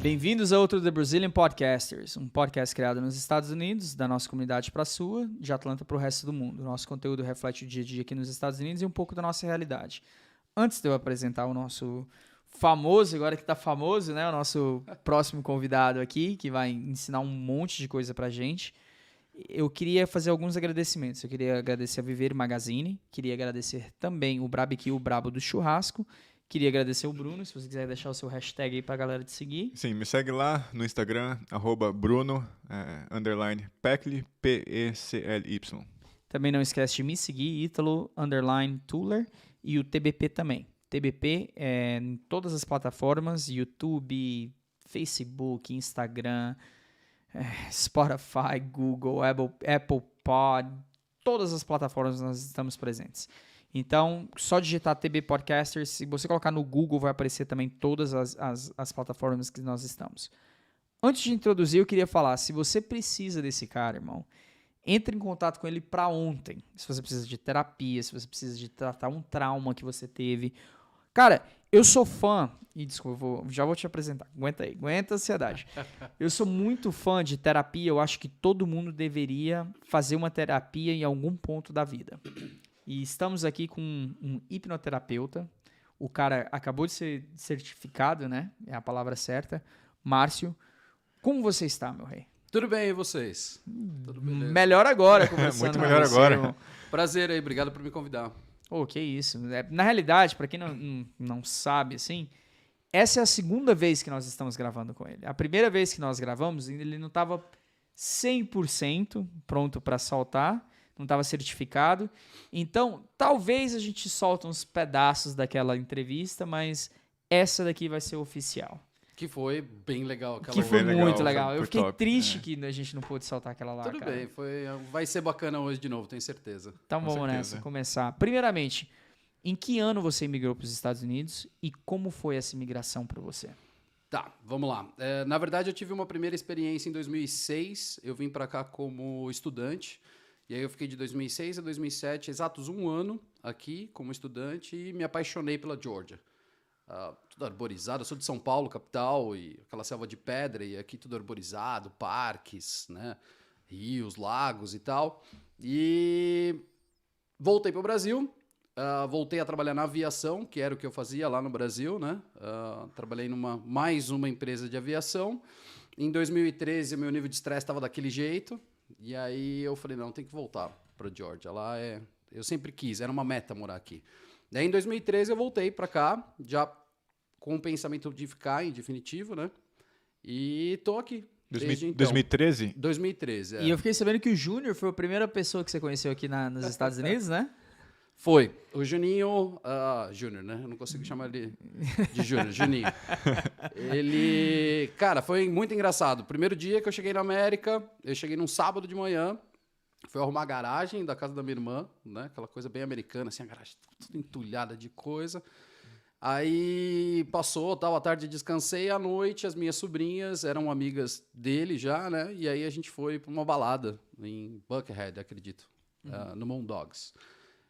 Bem-vindos a outro The Brazilian Podcasters, um podcast criado nos Estados Unidos, da nossa comunidade para a sua, de Atlanta para o resto do mundo. Nosso conteúdo reflete o dia a dia aqui nos Estados Unidos e um pouco da nossa realidade. Antes de eu apresentar o nosso famoso, agora que está famoso, né, o nosso próximo convidado aqui, que vai ensinar um monte de coisa para a gente, eu queria fazer alguns agradecimentos. Eu queria agradecer a Viver Magazine, queria agradecer também o Barbecue, o Brabo do Churrasco. Queria agradecer o Bruno, se você quiser deixar o seu hashtag aí pra galera te seguir. Sim, me segue lá no Instagram, @Bruno_Pecli, P-E-C-L-Y. Também não esquece de me seguir, Ítalo_Tuller e o TBP também. TBP é em todas as plataformas, YouTube, Facebook, Instagram, Spotify, Google, Apple Pod, todas as plataformas nós estamos presentes. Então, só digitar TB Podcasters, se você colocar no Google, vai aparecer também todas as plataformas que nós estamos. Antes de introduzir, eu queria falar, se você precisa desse cara, irmão, entre em contato com ele para ontem. Se você precisa de terapia, se você precisa de tratar um trauma que você teve. Cara, eu sou fã, e desculpa, já vou te apresentar, aguenta aí, aguenta a ansiedade. Eu sou muito fã de terapia, eu acho que todo mundo deveria fazer uma terapia em algum ponto da vida. E estamos aqui com um hipnoterapeuta. O cara acabou de ser certificado, né? É a palavra certa. Márcio, como você está, meu rei? Tudo bem, e vocês? Tudo beleza? Melhor agora, conversando Muito com melhor você, agora. irmão. Prazer aí, obrigado por me convidar. Oh, que isso. Na realidade, para quem não sabe, assim, essa é a segunda vez que nós estamos gravando com ele. A primeira vez que nós gravamos, ele não estava 100% pronto para saltar. Não estava certificado. Então, talvez a gente solte uns pedaços daquela entrevista, mas essa daqui vai ser oficial. Que foi bem legal. Que foi bem muito legal, legal. Eu foi fiquei top. triste que a gente não pôde soltar aquela lá, Tudo cara. bem, vai ser bacana hoje de novo, tenho certeza. Então Com vamos certeza. nessa, começar. Primeiramente, em que ano você imigrou para os Estados Unidos e como foi essa imigração para você? Tá, vamos lá. Na verdade, eu tive uma primeira experiência em 2006. Eu vim para cá como estudante. E aí eu fiquei de 2006 a 2007, exatos um ano aqui como estudante e me apaixonei pela Georgia. Tudo arborizado, eu sou de São Paulo, capital, e aquela selva de pedra, e aqui tudo arborizado, parques, né, rios, lagos e tal. E voltei para o Brasil, voltei a trabalhar na aviação, que era o que eu fazia lá no Brasil, né? Trabalhei mais uma empresa de aviação. Em 2013, meu nível de estresse estava daquele jeito. E aí eu falei, não, tem que voltar para Georgia. Eu sempre quis, era uma meta morar aqui. Daí em 2013 eu voltei para cá, já com o pensamento de ficar em definitivo, né? E tô aqui. Desde então. 2013? 2013, é. E eu fiquei sabendo que o Júnior foi a primeira pessoa que você conheceu aqui nos Estados Unidos, né? Foi. O Juninho... Júnior, né? Eu não consigo chamar ele de Júnior. Juninho. Ele... Cara, foi muito engraçado. Primeiro dia que eu cheguei na América, eu cheguei num sábado de manhã, fui arrumar a garagem da casa da minha irmã, né? Aquela coisa bem americana, assim, a garagem tudo entulhada de coisa. Aí passou, tal, à tarde descansei, à noite as minhas sobrinhas eram amigas dele já, né? E aí a gente foi para uma balada em Buckhead, acredito, no Moondogs.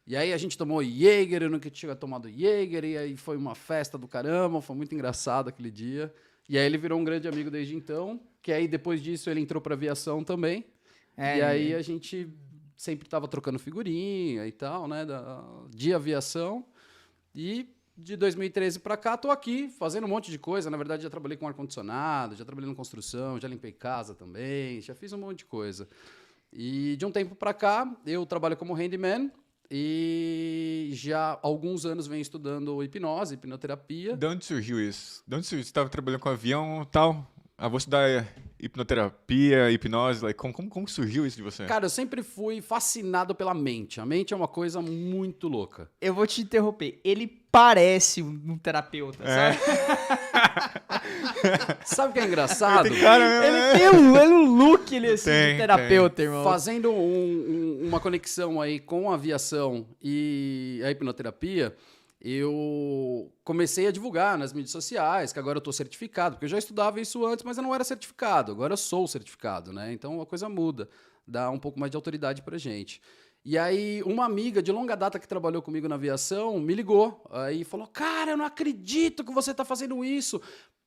E aí a gente tomou Jäger, eu nunca tinha tomado Jäger, e aí foi uma festa do caramba, foi muito engraçado aquele dia. E aí ele virou um grande amigo desde então, que aí depois disso ele entrou pra aviação também. E aí a gente sempre tava trocando figurinha e tal, né, de aviação. E de 2013 pra cá tô aqui fazendo um monte de coisa. Na verdade já trabalhei com ar-condicionado, já trabalhei na construção, já limpei casa também, já fiz um monte de coisa. E de um tempo pra cá eu trabalho como handyman. E já há alguns anos venho estudando hipnose, hipnoterapia. De onde surgiu isso? De onde surgiu? Você estava trabalhando com avião e tal? Vou estudar hipnoterapia, hipnose. Como surgiu isso de você? Cara, eu sempre fui fascinado pela mente. A mente é uma coisa muito louca. Eu vou te interromper. Ele parece um terapeuta, sabe? Sabe o que é engraçado? Ele tem um look assim, de terapeuta, irmão. Fazendo uma conexão aí com a aviação e a hipnoterapia, eu comecei a divulgar nas mídias sociais, que agora eu estou certificado, porque eu já estudava isso antes, mas eu não era certificado. Agora eu sou certificado, né? Então a coisa muda, dá um pouco mais de autoridade pra gente. E aí, uma amiga de longa data que trabalhou comigo na aviação me ligou. Aí falou, cara, eu não acredito que você está fazendo isso.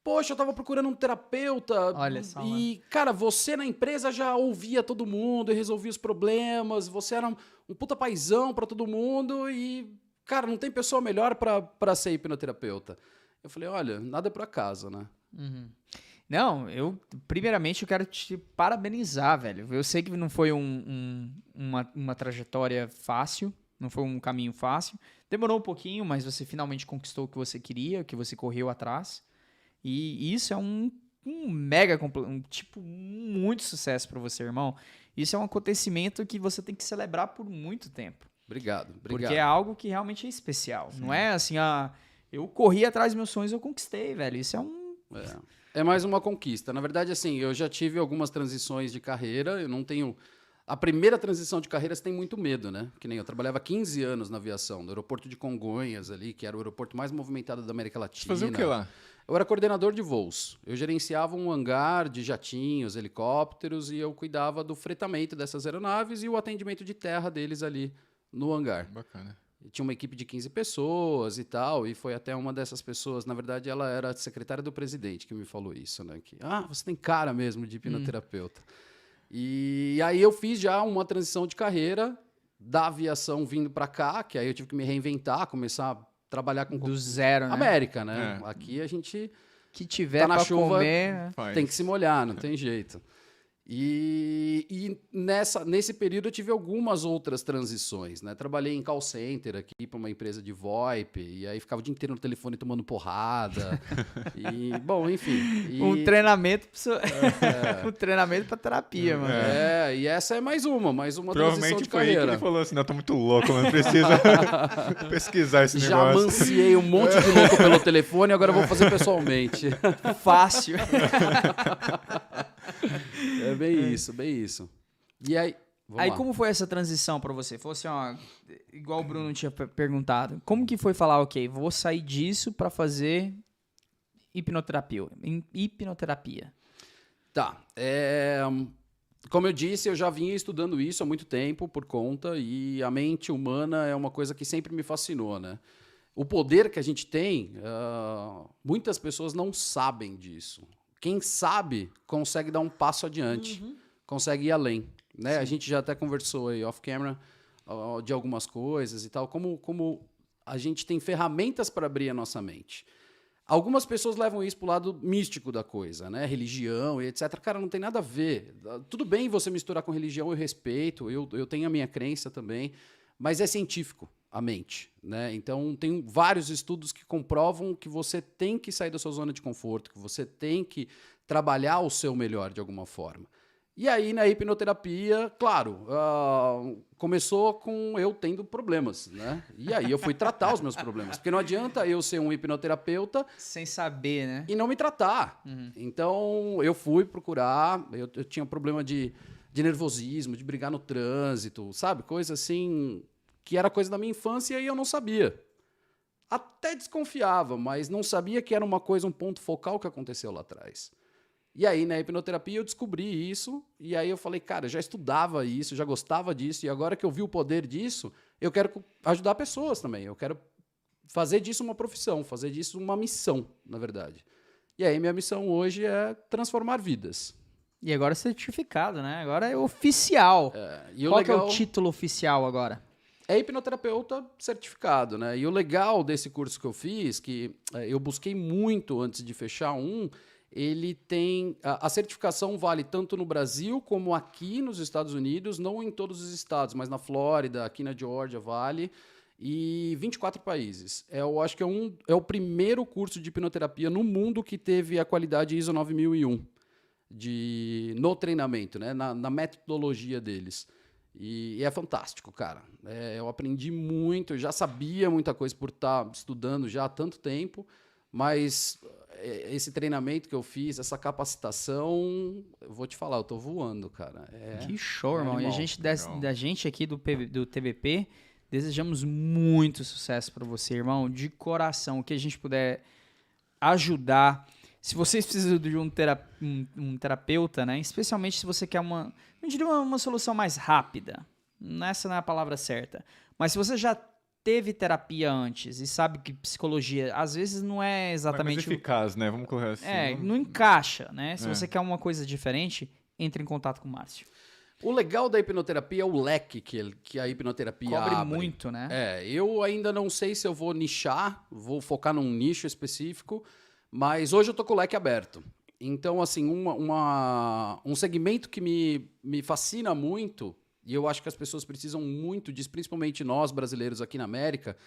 poxa, eu tava procurando um terapeuta. Olha só, E, cara, você na empresa já ouvia todo mundo e resolvia os problemas. Você era um puta paizão pra todo mundo e, cara, não tem pessoa melhor pra ser hipnoterapeuta. Eu falei, olha, nada é por acaso, né? Não, primeiramente, eu quero te parabenizar, velho. Eu sei que não foi uma trajetória fácil, não foi um caminho fácil. Demorou um pouquinho, mas você finalmente conquistou o que você queria, o que você correu atrás. E isso é um mega, muito sucesso pra você, irmão. Isso é um acontecimento que você tem que celebrar por muito tempo. Obrigado. Porque é algo que realmente é especial. Não é assim, eu corri atrás dos meus sonhos, eu conquistei, velho. Isso é um... É mais uma conquista. Na verdade, assim, eu já tive algumas transições de carreira, eu não tenho... A primeira transição de carreira você tem muito medo, né? Que nem eu trabalhava 15 anos na aviação, no aeroporto de Congonhas ali, que era o aeroporto mais movimentado da América Latina. Fazer o que lá? Eu era coordenador de voos. Eu gerenciava um hangar de jatinhos, helicópteros, e eu cuidava do fretamento dessas aeronaves e o atendimento de terra deles ali no hangar. Bacana. Tinha uma equipe de 15 pessoas e tal, e foi até uma dessas pessoas, na verdade, ela era a secretária do presidente que me falou isso, né? Que, você tem cara mesmo de hipnoterapeuta. E aí eu fiz já uma transição de carreira da aviação vindo para cá, que aí eu tive que me reinventar, começar a trabalhar com... Do zero, né? América, né? É. Aqui a gente Que tiver tá na pra chuva, comer... Faz. tem que se molhar, não tem jeito. E nesse período eu tive algumas outras transições, né? Trabalhei em call center aqui para uma empresa de VoIP, e aí ficava o dia inteiro no telefone tomando porrada. E, bom, enfim. Um treinamento um treinamento pra terapia, mano. E essa é mais uma transição Provavelmente de foi aí que carreira. ele falou assim, não, eu tô muito louco, mano, precisa pesquisar esse Já negócio. manciei um monte de louco pelo telefone, agora eu vou fazer pessoalmente. Fácil. É bem isso, bem isso. E aí... Aí lá. como foi essa transição pra você? Foi assim, ó, igual o Bruno tinha perguntado. Como que foi falar, ok, vou sair disso pra fazer hipnoterapia? Tá. Como eu disse, eu já vinha estudando isso há muito tempo por conta, e a mente humana é uma coisa que sempre me fascinou, né? O poder que a gente tem, muitas pessoas não sabem disso. Quem sabe consegue dar um passo adiante, consegue ir além. Né? A gente já até conversou aí off-camera de algumas coisas e tal, como a gente tem ferramentas para abrir a nossa mente. Algumas pessoas levam isso para o lado místico da coisa, né? Religião e etc. Cara, não tem nada a ver. Tudo bem você misturar com religião, eu respeito, eu tenho a minha crença também, mas é científico a mente, né? Então, tem vários estudos que comprovam que você tem que sair da sua zona de conforto, que você tem que trabalhar o seu melhor de alguma forma. E aí, na hipnoterapia, claro, começou com eu tendo problemas, né? E aí eu fui tratar os meus problemas. Porque não adianta eu ser um hipnoterapeuta... Sem saber, né? E não me tratar. Então, eu fui procurar, eu tinha problema de nervosismo, de brigar no trânsito, sabe? Coisa assim, que era coisa da minha infância e eu não sabia. Até desconfiava, mas não sabia que era uma coisa, um ponto focal que aconteceu lá atrás. E aí, na hipnoterapia, eu descobri isso, e aí eu falei, cara, eu já estudava isso, já gostava disso, e agora que eu vi o poder disso, eu quero ajudar pessoas também, eu quero fazer disso uma profissão, fazer disso uma missão, na verdade. E aí, minha missão hoje é transformar vidas. E agora é certificado, né? Agora é oficial. Qual que é o título oficial agora? É hipnoterapeuta certificado, né? E o legal desse curso que eu fiz, que eu busquei muito antes de fechar ele tem... A certificação vale tanto no Brasil como aqui nos Estados Unidos, não em todos os estados, mas na Flórida, aqui na Geórgia vale, e 24 países. Eu acho que é o primeiro curso de hipnoterapia no mundo que teve a qualidade ISO 9001 no treinamento, né? Na metodologia deles. E é fantástico, cara. Eu aprendi muito, eu já sabia muita coisa por estar estudando já há tanto tempo, mas... esse treinamento que eu fiz, essa capacitação, eu vou te falar, eu tô voando, cara. Que show, irmão. animal. E a gente, da gente aqui do TBP, desejamos muito sucesso para você, irmão, de coração. O que a gente puder ajudar. Se vocês precisam de um terapeuta, né? Especialmente se você quer não diria uma solução mais rápida. Essa não é a palavra certa. Mas se você já teve terapia antes e sabe que psicologia, às vezes, não é Mais exatamente... eficaz, né? Vamos colocar assim. não encaixa, né? Se É. você quer uma coisa diferente, entre em contato com o Márcio. O legal da hipnoterapia é o leque que a hipnoterapia Cobre abre. muito, né? Eu ainda não sei se eu vou nichar, vou focar num nicho específico, mas hoje eu tô com o leque aberto. Então, assim, um segmento que me fascina muito, e eu acho que as pessoas precisam muito disso, principalmente nós brasileiros aqui na América,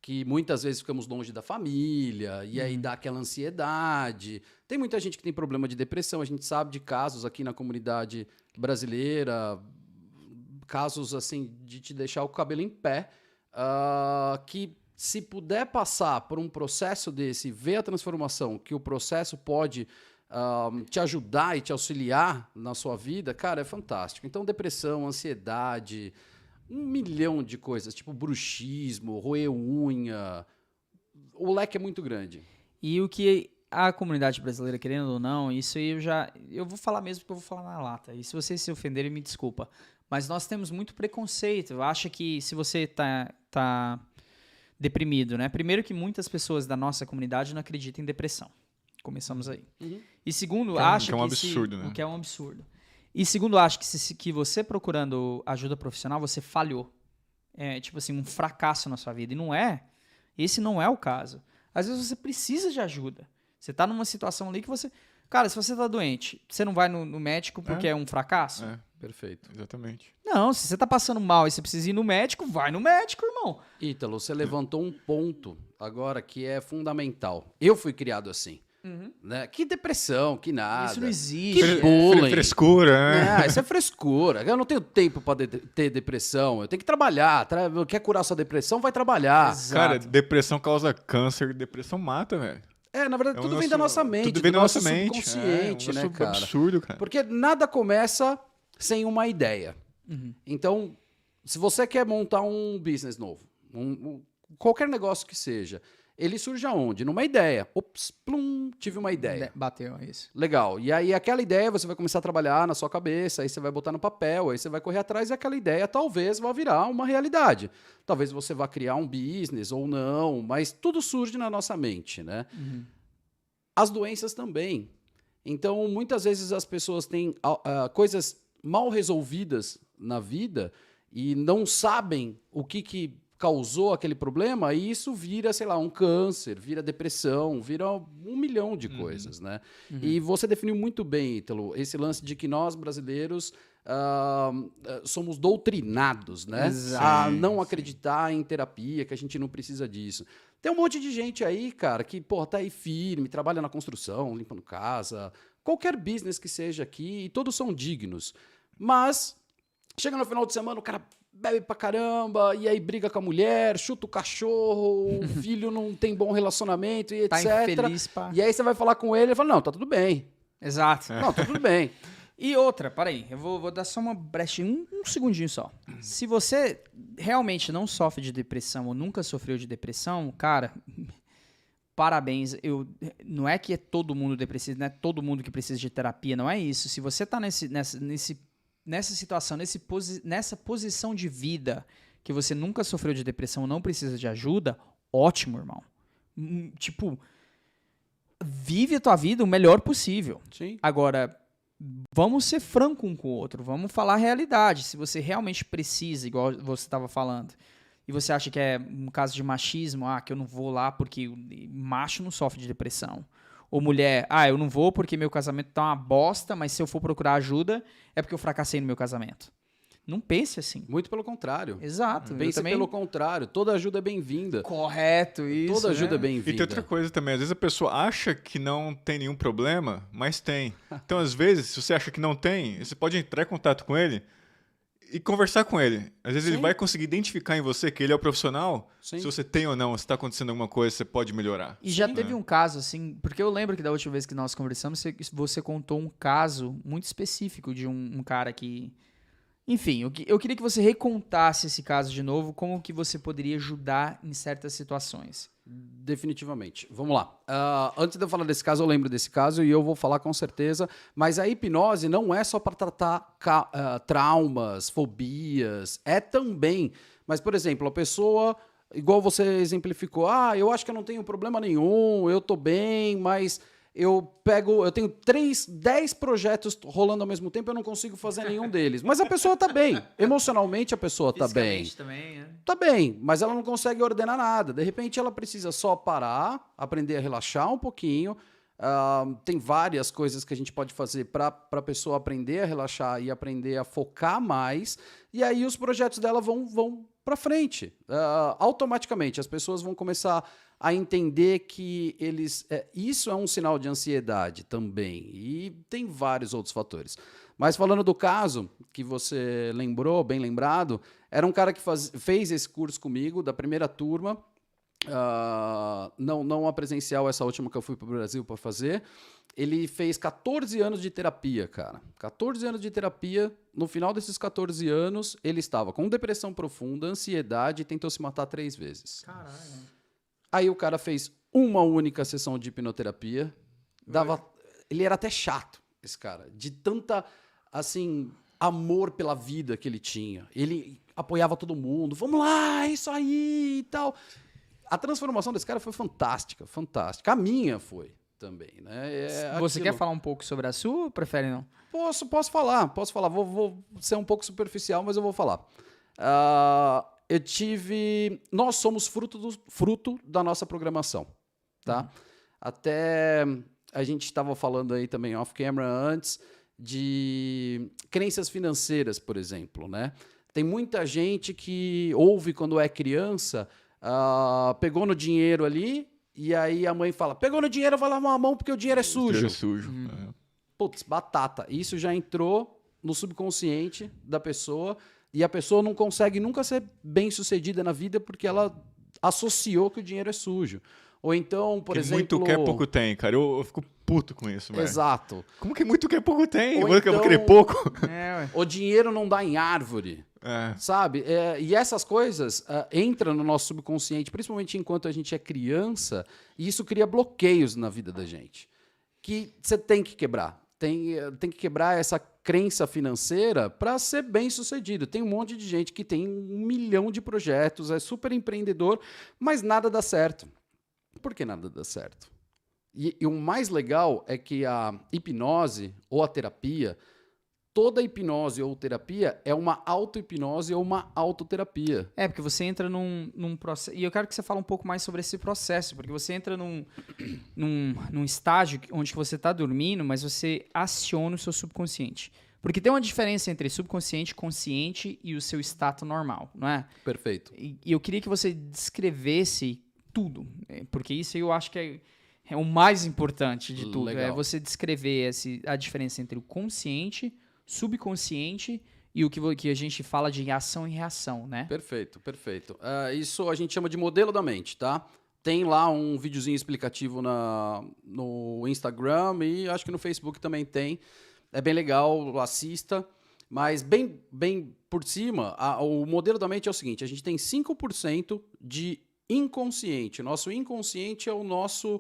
que muitas vezes ficamos longe da família, e aí dá aquela ansiedade. Tem muita gente que tem problema de depressão, a gente sabe de casos aqui na comunidade brasileira, casos assim de te deixar o cabelo em pé, que se puder passar por um processo desse, ver a transformação, que o processo pode te ajudar e te auxiliar na sua vida, cara, é fantástico. Então, depressão, ansiedade, 1 milhão de coisas, tipo bruxismo, roer unha, o leque é muito grande. E o que a comunidade brasileira, querendo ou não, isso aí eu vou falar mesmo porque eu vou falar na lata. E se vocês se ofenderem, me desculpa. Mas nós temos muito preconceito. Acha que se você tá deprimido, né? Primeiro que muitas pessoas da nossa comunidade não acreditam em depressão. Começamos aí. E segundo, acha que é um absurdo, né? O que é um absurdo. E segundo, acha que você procurando ajuda profissional, você falhou. É tipo assim, um fracasso na sua vida. E não é. Esse não é o caso. Às vezes você precisa de ajuda. Você tá numa situação ali que você... Cara, se você tá doente, você não vai no médico porque é um fracasso? É, Perfeito. exatamente. Não, se você tá passando mal e você precisa ir no médico, vai no médico, irmão. Ítalo, você levantou um ponto agora que é fundamental. Eu fui criado assim. Né? Que depressão, que nada. Isso não existe. Que bullying. Frescura, né? Isso é frescura. Eu não tenho tempo para ter depressão. Eu tenho que trabalhar. Quer curar sua depressão? Vai trabalhar. Exato. Cara, depressão causa câncer, depressão mata, velho. Na verdade, É um tudo vem negócio- da nossa mente, tudo vem do da nosso nossa mente. subconsciente, É um né, negócio cara? absurdo, cara. Porque nada começa sem uma ideia. Então, se você quer montar um business novo, qualquer negócio que seja, ele surge aonde? Numa ideia. Ops, plum, tive uma ideia. Bateu, é isso. Legal. E aí aquela ideia você vai começar a trabalhar na sua cabeça, aí você vai botar no papel, aí você vai correr atrás e aquela ideia talvez vá virar uma realidade. Talvez você vá criar um business ou não, mas tudo surge na nossa mente, né? As doenças também. Então, muitas vezes as pessoas têm coisas mal resolvidas na vida e não sabem o que causou aquele problema, e isso vira, sei lá, um câncer, vira depressão, vira 1 milhão de coisas, né? E você definiu muito bem, Ítalo, esse lance de que nós, brasileiros, somos doutrinados, né? Exato. A não acreditar em terapia, que a gente não precisa disso. Tem um monte de gente aí, cara, que, porra, tá aí firme, trabalha na construção, limpando casa, qualquer business que seja aqui, e todos são dignos. Mas, chega no final de semana, o cara bebe pra caramba, e aí briga com a mulher, chuta o cachorro, o filho não tem bom relacionamento, e Tá etc. infeliz, pá. E aí você vai falar com ele, ele fala, não, tá tudo bem. Exato. Não, tá tudo bem. E outra, peraí, eu vou dar só uma brechinha, um segundinho só. Se você realmente não sofre de depressão ou nunca sofreu de depressão, cara, parabéns. Não é que é todo mundo depressivo, não é todo mundo que precisa de terapia, não é isso. Se você tá nessa situação, nessa posição de vida que você nunca sofreu de depressão, não precisa de ajuda, ótimo, irmão. Tipo, vive a tua vida o melhor possível. Sim. Agora, vamos ser franco um com o outro, vamos falar a realidade. Se você realmente precisa, igual você estava falando, e você acha que é um caso de machismo, que eu não vou lá porque macho não sofre de depressão. Ou mulher, eu não vou porque meu casamento tá uma bosta, mas se eu for procurar ajuda, é porque eu fracassei no meu casamento. Não pense assim. Muito pelo contrário. Exato. eu Pense também... pelo contrário. Toda ajuda é bem-vinda. Correto, isso. Toda ajuda é né? bem-vinda. E tem outra coisa também, às vezes a pessoa acha que não tem nenhum problema, mas tem. Então, às vezes, se você acha que não tem, você pode entrar em contato com ele e conversar com ele. Às vezes ele vai conseguir identificar em você que ele é o profissional, Sim. se você tem ou não, se está acontecendo alguma coisa, você pode melhorar. E já teve um caso, assim, porque eu lembro que da última vez que nós conversamos, você contou um caso muito específico de um cara que... Enfim, eu queria que você recontasse esse caso de novo, como que você poderia ajudar em certas situações. Definitivamente. Vamos lá. Antes de eu falar desse caso, eu lembro desse caso e eu vou falar com certeza. Mas a hipnose não é só para tratar traumas, fobias. É também. Mas, por exemplo, a pessoa igual você exemplificou, eu acho que eu não tenho problema nenhum, eu tô bem, mas eu tenho 10 projetos rolando ao mesmo tempo, eu não consigo fazer nenhum deles. Mas a pessoa tá bem, emocionalmente a pessoa tá bem. Fisicamente também, né? Tá bem, mas ela não consegue ordenar nada. De repente ela precisa só parar, aprender a relaxar um pouquinho. Tem várias coisas que a gente pode fazer para a pessoa aprender a relaxar e aprender a focar mais. E aí os projetos dela vão para frente. Automaticamente as pessoas vão começar a entender que isso é um sinal de ansiedade também. E tem vários outros fatores. Mas falando do caso que você lembrou, bem lembrado, era um cara que fez esse curso comigo, da primeira turma. Não a presencial, essa última que eu fui para o Brasil para fazer. Ele fez 14 anos de terapia, cara. 14 anos de terapia. No final desses 14 anos, ele estava com depressão profunda, ansiedade e tentou se matar 3 vezes. Caralho. Aí o cara fez uma única sessão de hipnoterapia. Ele era até chato, esse cara. De tanta, assim, amor pela vida que ele tinha. Ele apoiava todo mundo. Vamos lá, é isso aí e tal. A transformação desse cara foi fantástica, fantástica. A minha foi também, né? Você quer falar um pouco sobre a sua ou prefere não? Posso falar. Vou ser um pouco superficial, mas eu vou falar. Nós somos fruto da nossa programação, tá? Até a gente estava falando aí também off-camera antes de crenças financeiras, por exemplo, né? Tem muita gente que ouve quando é criança, pegou no dinheiro ali, e aí a mãe fala, pegou no dinheiro, vai lavar a mão porque o dinheiro é sujo. Dinheiro sujo. Putz, batata. Isso já entrou no subconsciente da pessoa e a pessoa não consegue nunca ser bem-sucedida na vida porque ela associou que o dinheiro é sujo. Ou então, por exemplo... muito quer, pouco tem, cara. Eu fico puto com isso, velho. Exato. Como que muito quer, pouco tem? Ou Eu vou querer pouco. Ué. O dinheiro não dá em árvore. Sabe? E essas coisas entram no nosso subconsciente, principalmente enquanto a gente é criança, e isso cria bloqueios na vida da gente. Que você tem que quebrar. Tem que quebrar essa crença financeira para ser bem sucedido. Tem um monte de gente que tem 1 milhão de projetos, é super empreendedor, mas nada dá certo. Por que nada dá certo? E o mais legal é que a hipnose ou a terapia, toda hipnose ou terapia é uma auto-hipnose ou uma autoterapia. Porque você entra num processo... E eu quero que você fale um pouco mais sobre esse processo, porque você entra num estágio onde você está dormindo, mas você aciona o seu subconsciente. Porque tem uma diferença entre subconsciente, consciente e o seu estado normal, não é? Perfeito. E eu queria que você descrevesse tudo, porque isso eu acho que é o mais importante de tudo. Legal. É você descrever a diferença entre o consciente, subconsciente e o que a gente fala de ação e reação, né? Perfeito. Isso a gente chama de modelo da mente, tá? Tem lá um videozinho explicativo no Instagram e acho que no Facebook também tem. É bem legal, assista. Mas bem por cima, o modelo da mente é o seguinte, a gente tem 5% de inconsciente. Nosso inconsciente é o nosso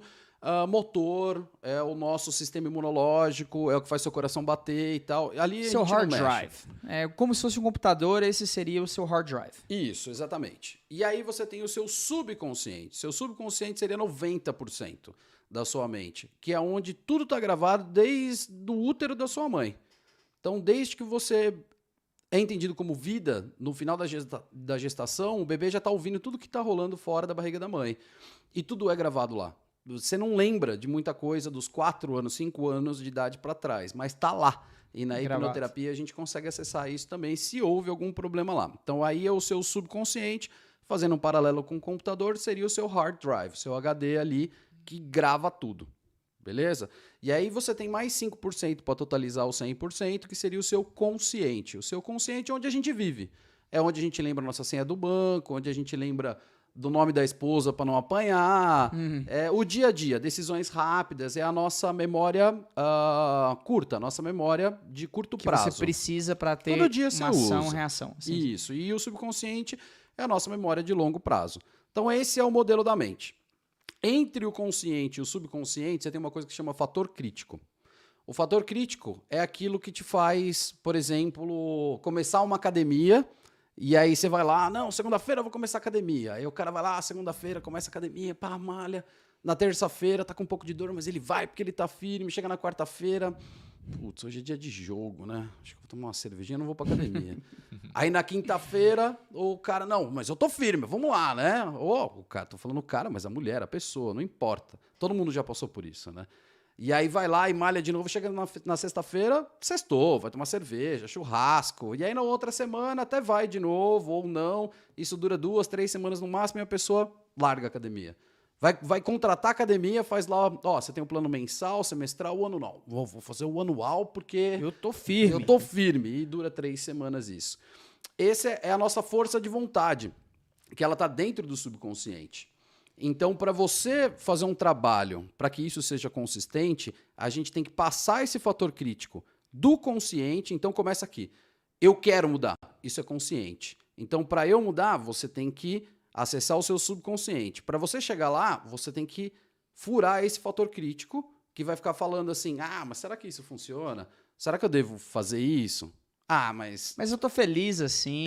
motor, é o nosso sistema imunológico, é o que faz seu coração bater e tal. Ali Seu a gente hard não mexe. drive. É como se fosse um computador, esse seria o seu hard drive. Isso, exatamente. E aí você tem o seu subconsciente. Seu subconsciente seria 90% da sua mente, que é onde tudo está gravado desde o útero da sua mãe. Então, desde que você é entendido como vida, no final da gestação, o bebê já está ouvindo tudo que está rolando fora da barriga da mãe. E tudo é gravado lá. Você não lembra de muita coisa dos 4 anos, 5 anos de idade para trás, mas está lá. E na hipnoterapia a gente consegue acessar isso também se houve algum problema lá. Então aí é o seu subconsciente, fazendo um paralelo com o computador, seria o seu hard drive, seu HD ali que grava tudo. Beleza? E aí você tem mais 5% para totalizar o 100%, que seria o seu consciente. O seu consciente é onde a gente vive. É onde a gente lembra a nossa senha do banco, onde a gente lembra do nome da esposa para não apanhar. É o dia a dia, decisões rápidas, é a nossa memória curta, a nossa memória de curto prazo. Que você precisa para ter Todo dia uma você ação, usa. reação. Assim. Isso. E o subconsciente é a nossa memória de longo prazo. Então esse é o modelo da mente. Entre o consciente e o subconsciente, você tem uma coisa que chama fator crítico. O fator crítico é aquilo que te faz, por exemplo, começar uma academia E aí você vai lá, não, segunda-feira eu vou começar a academia. Aí o cara vai lá, segunda-feira começa a academia, pá, malha. Na terça-feira tá com um pouco de dor, mas ele vai porque ele tá firme. Chega na quarta-feira, putz, hoje é dia de jogo, né? Acho que vou tomar uma cervejinha, não vou pra academia. Aí na quinta-feira, o cara, não, mas eu tô firme, vamos lá, né? O cara, tô falando o cara, mas a mulher, a pessoa, não importa. Todo mundo já passou por isso, né? E aí vai lá e malha de novo, chega na sexta-feira, sextou, vai tomar cerveja, churrasco. E aí na outra semana até vai de novo, ou não. Isso dura 2, 3 semanas no máximo e a pessoa larga a academia. Vai contratar a academia, faz lá, ó, você tem um plano mensal, semestral, o anual. Vou fazer o anual porque Eu tô firme. eu tô firme. E dura 3 semanas isso. Essa é a nossa força de vontade, que ela tá dentro do subconsciente. Então, para você fazer um trabalho, para que isso seja consistente, a gente tem que passar esse fator crítico do consciente. Então, começa aqui. Eu quero mudar. Isso é consciente. Então, para eu mudar, você tem que acessar o seu subconsciente. Para você chegar lá, você tem que furar esse fator crítico que vai ficar falando assim, mas será que isso funciona? Será que eu devo fazer isso? Mas eu tô feliz assim.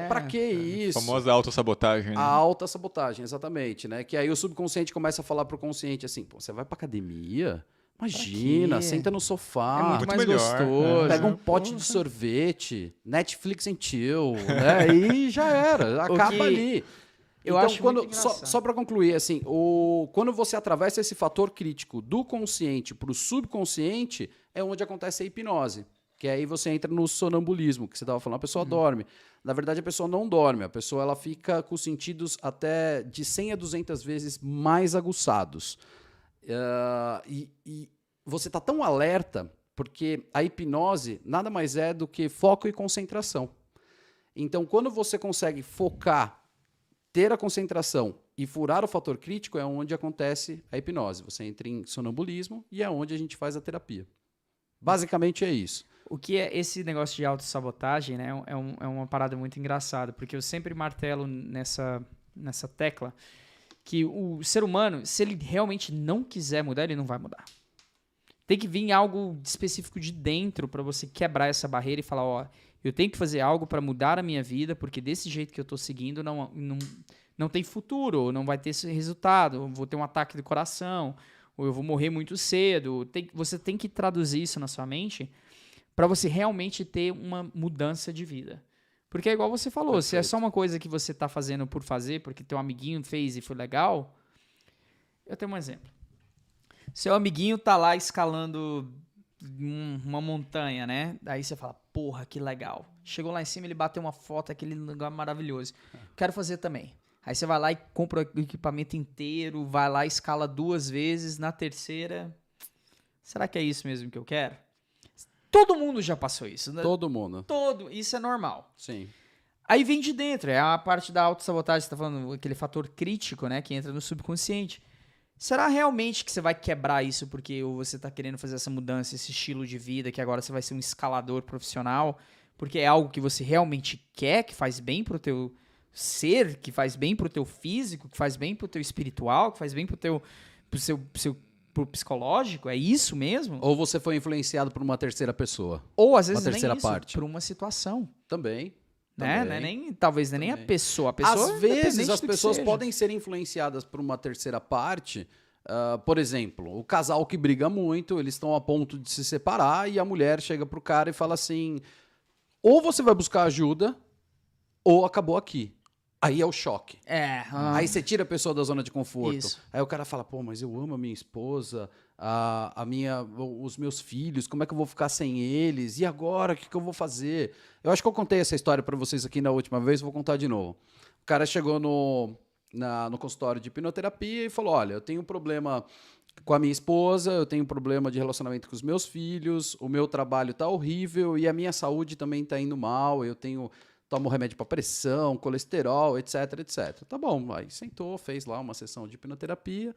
Pra que isso? A famosa autossabotagem, né? A autossabotagem, exatamente, né? Que aí o subconsciente começa a falar pro consciente assim, pô, você vai pra academia? Imagina, senta no sofá. É muito mais melhor, gostoso. Pega um pote de sorvete, Netflix and chill, né? E já era, acaba ali. Eu então, acho muito engraçado. só para concluir, assim, quando você atravessa esse fator crítico do consciente para o subconsciente, é onde acontece a hipnose. Que aí você entra no sonambulismo, que você estava falando, a pessoa dorme. Na verdade, a pessoa não dorme, a pessoa ela fica com os sentidos até de 100 a 200 vezes mais aguçados. E você está tão alerta, porque a hipnose nada mais é do que foco e concentração. Então, quando você consegue focar, ter a concentração e furar o fator crítico, é onde acontece a hipnose. Você entra em sonambulismo e é onde a gente faz a terapia. Basicamente é isso. O que é esse negócio de autossabotagem, né? É uma parada muito engraçada, porque eu sempre martelo nessa tecla que o ser humano, se ele realmente não quiser mudar, ele não vai mudar. Tem que vir algo específico de dentro para você quebrar essa barreira e falar, ó, eu tenho que fazer algo para mudar a minha vida, porque desse jeito que eu tô seguindo não tem futuro, ou não vai ter esse resultado, eu vou ter um ataque do coração, ou eu vou morrer muito cedo. Você tem que traduzir isso na sua mente para você realmente ter uma mudança de vida. Porque é igual você falou, Perfeito. se é só uma coisa que você tá fazendo por fazer, porque teu amiguinho fez e foi legal. Eu tenho um exemplo. Seu amiguinho tá lá escalando uma montanha, né? Aí você fala, porra, que legal. Chegou lá em cima, ele bateu uma foto, aquele lugar maravilhoso. Quero fazer também. Aí você vai lá e compra o equipamento inteiro, vai lá e escala 2 vezes, na terceira, será que é isso mesmo que eu quero? Todo mundo já passou isso, né? Todo mundo. Isso é normal. Sim. Aí vem de dentro, é a parte da autossabotagem, você tá falando, aquele fator crítico, né, que entra no subconsciente. Será realmente que você vai quebrar isso porque você tá querendo fazer essa mudança, esse estilo de vida, que agora você vai ser um escalador profissional, porque é algo que você realmente quer, que faz bem pro teu ser, que faz bem pro teu físico, que faz bem pro teu espiritual, que faz bem pro psicológico? É isso mesmo? Ou você foi influenciado por uma terceira pessoa. Ou às vezes uma terceira nem isso, parte. por uma situação. Também. Né? Talvez nem a pessoa. A pessoa, Às vezes independente as do que pessoas seja. podem ser influenciadas por uma terceira parte. Por exemplo, o casal que briga muito, eles estão a ponto de se separar e a mulher chega pro cara e fala assim: ou você vai buscar ajuda, ou acabou aqui. Aí é o choque. Aí você tira a pessoa da zona de conforto. Isso. Aí o cara fala, pô, mas eu amo a minha esposa, os meus filhos, como é que eu vou ficar sem eles? E agora, o que eu vou fazer? Eu acho que eu contei essa história pra vocês aqui na última vez, vou contar de novo. O cara chegou no consultório de hipnoterapia e falou, olha, eu tenho um problema com a minha esposa, eu tenho um problema de relacionamento com os meus filhos, o meu trabalho tá horrível e a minha saúde também tá indo mal, tomo remédio para pressão, colesterol, etc, etc. Tá bom, aí sentou, fez lá uma sessão de hipnoterapia.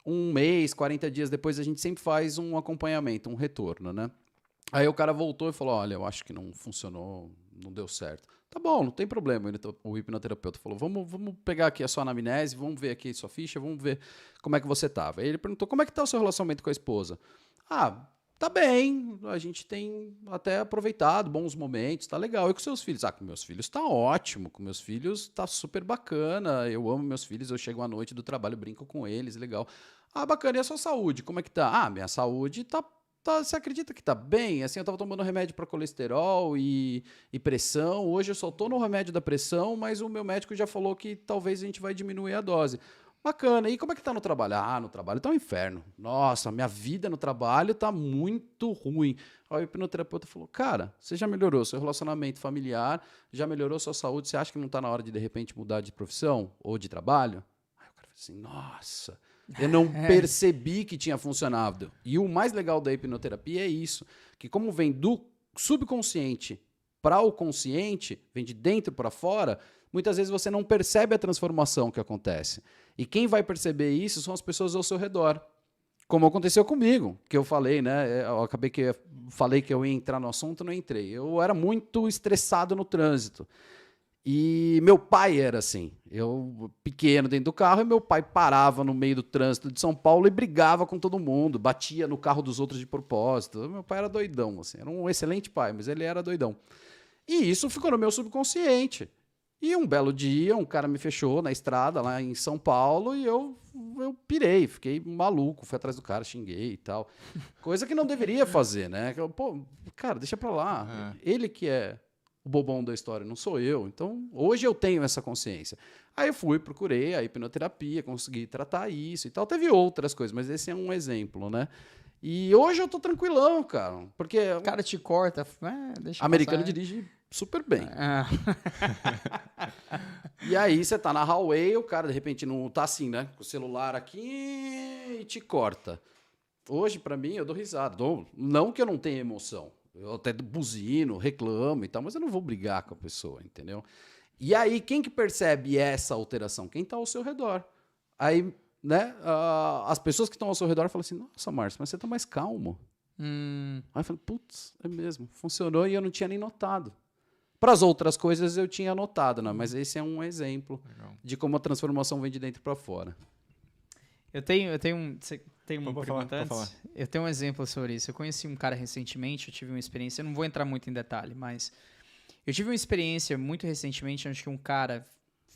1 mês, 40 dias depois, a gente sempre faz um acompanhamento, um retorno, né? Aí o cara voltou e falou, olha, eu acho que não funcionou, não deu certo. Tá bom, não tem problema. O hipnoterapeuta falou, vamos pegar aqui a sua anamnese, vamos ver aqui a sua ficha, vamos ver como é que você tava. Aí ele perguntou, como é que tá o seu relacionamento com a esposa? Tá tá bem, a gente tem até aproveitado bons momentos, tá legal. E com seus filhos? Com meus filhos tá ótimo, com meus filhos tá super bacana, eu amo meus filhos, eu chego à noite do trabalho, brinco com eles, legal. Bacana, e a sua saúde, como é que tá? Minha saúde tá, você acredita que tá bem? Assim, eu tava tomando remédio para colesterol e pressão, hoje eu só tô no remédio da pressão, mas o meu médico já falou que talvez a gente vai diminuir a dose. Bacana. E como é que tá no trabalho? No trabalho tá um inferno. Nossa, minha vida no trabalho tá muito ruim. Aí o hipnoterapeuta falou, cara, você já melhorou seu relacionamento familiar, já melhorou sua saúde, você acha que não tá na hora de repente mudar de profissão ou de trabalho? Aí o cara falou assim, nossa, eu não percebi que tinha funcionado. E o mais legal da hipnoterapia é isso, que como vem do subconsciente para o consciente, vem de dentro para fora, muitas vezes você não percebe a transformação que acontece. E quem vai perceber isso são as pessoas ao seu redor. Como aconteceu comigo, que eu falei, né? Eu acabei que falei que eu ia entrar no assunto, não entrei. Eu era muito estressado no trânsito. E meu pai era assim. Eu, pequeno dentro do carro, e meu pai parava no meio do trânsito de São Paulo e brigava com todo mundo, batia no carro dos outros de propósito. Meu pai era doidão, assim. Era um excelente pai, mas ele era doidão. E isso ficou no meu subconsciente. E um belo dia, um cara me fechou na estrada lá em São Paulo e eu pirei, fiquei maluco, fui atrás do cara, xinguei e tal. Coisa que não deveria fazer, né? Pô, cara, deixa pra lá. Ele que é o bobão da história, não sou eu. Então, hoje eu tenho essa consciência. Aí eu fui, procurei a hipnoterapia, consegui tratar isso e tal. Teve outras coisas, mas esse é um exemplo, né? E hoje eu tô tranquilão, cara, porque... O cara te corta, deixa americano passar. dirige super bem. E aí você tá na highway, o cara de repente não tá assim, né? Com o celular aqui e te corta. Hoje, pra mim, eu dou risada. Não que eu não tenha emoção. Eu até buzino, reclamo e tal, mas eu não vou brigar com a pessoa, entendeu? E aí, quem que percebe essa alteração? Quem tá ao seu redor. Aí, né, as pessoas que estão ao seu redor falam assim, nossa, Márcio, mas você tá mais calmo. Aí eu falei, putz, é mesmo, funcionou e eu não tinha nem notado. Para as outras coisas eu tinha notado, né? Mas esse é um exemplo de como a transformação vem de dentro para fora. Você tem uma pergunta antes? Eu tenho um exemplo sobre isso. Eu conheci um cara recentemente, eu tive uma experiência, eu não vou entrar muito em detalhe, mas eu tive uma experiência muito recentemente onde um cara,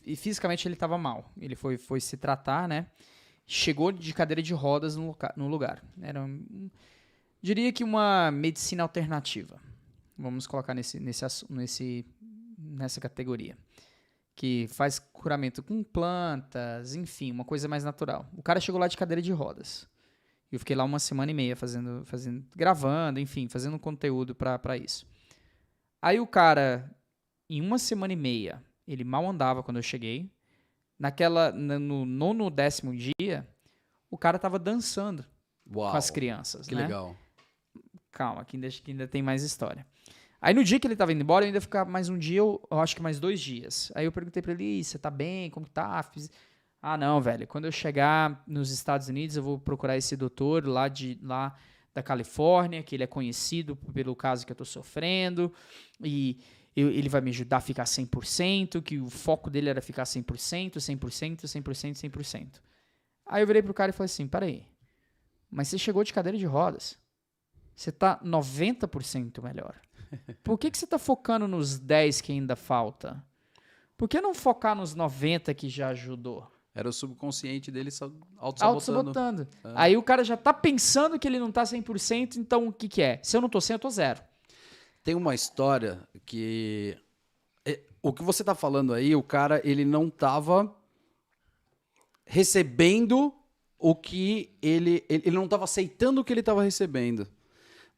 e fisicamente ele estava mal. Ele foi se tratar, né? Chegou de cadeira de rodas no lugar. Era, diria que uma medicina alternativa. Vamos colocar nessa categoria. Que faz curamento com plantas, enfim, uma coisa mais natural. O cara chegou lá de cadeira de rodas. Eu fiquei lá 1 semana e meia gravando, enfim, fazendo conteúdo para isso. Aí o cara, em 1 semana e meia, ele mal andava quando eu cheguei. No 9º dia, o cara tava dançando com as crianças. Que né? legal. Calma, que ainda tem mais história. Aí no dia que ele tava indo embora, eu ainda ia ficar mais um dia, eu acho que mais 2 dias. Aí eu perguntei pra ele, você tá bem? Como tá? Não, velho, quando eu chegar nos Estados Unidos, eu vou procurar esse doutor lá da Califórnia, que ele é conhecido pelo caso que eu tô sofrendo, e ele vai me ajudar a ficar 100%, que o foco dele era ficar 100%, 100%, 100%, 100%. Aí eu virei pro cara e falei assim, peraí, mas você chegou de cadeira de rodas, você tá 90% melhor. Por que você tá focando nos 10 que ainda falta? Por que não focar nos 90 que já ajudou? Era o subconsciente dele Auto-sabotando. Aí o cara já tá pensando que ele não tá 100%, então o que é? Se eu não tô 100, eu tô 0. Tem uma história que... O que você tá falando aí, o cara, ele não tava recebendo o que ele não tava aceitando o que ele tava recebendo.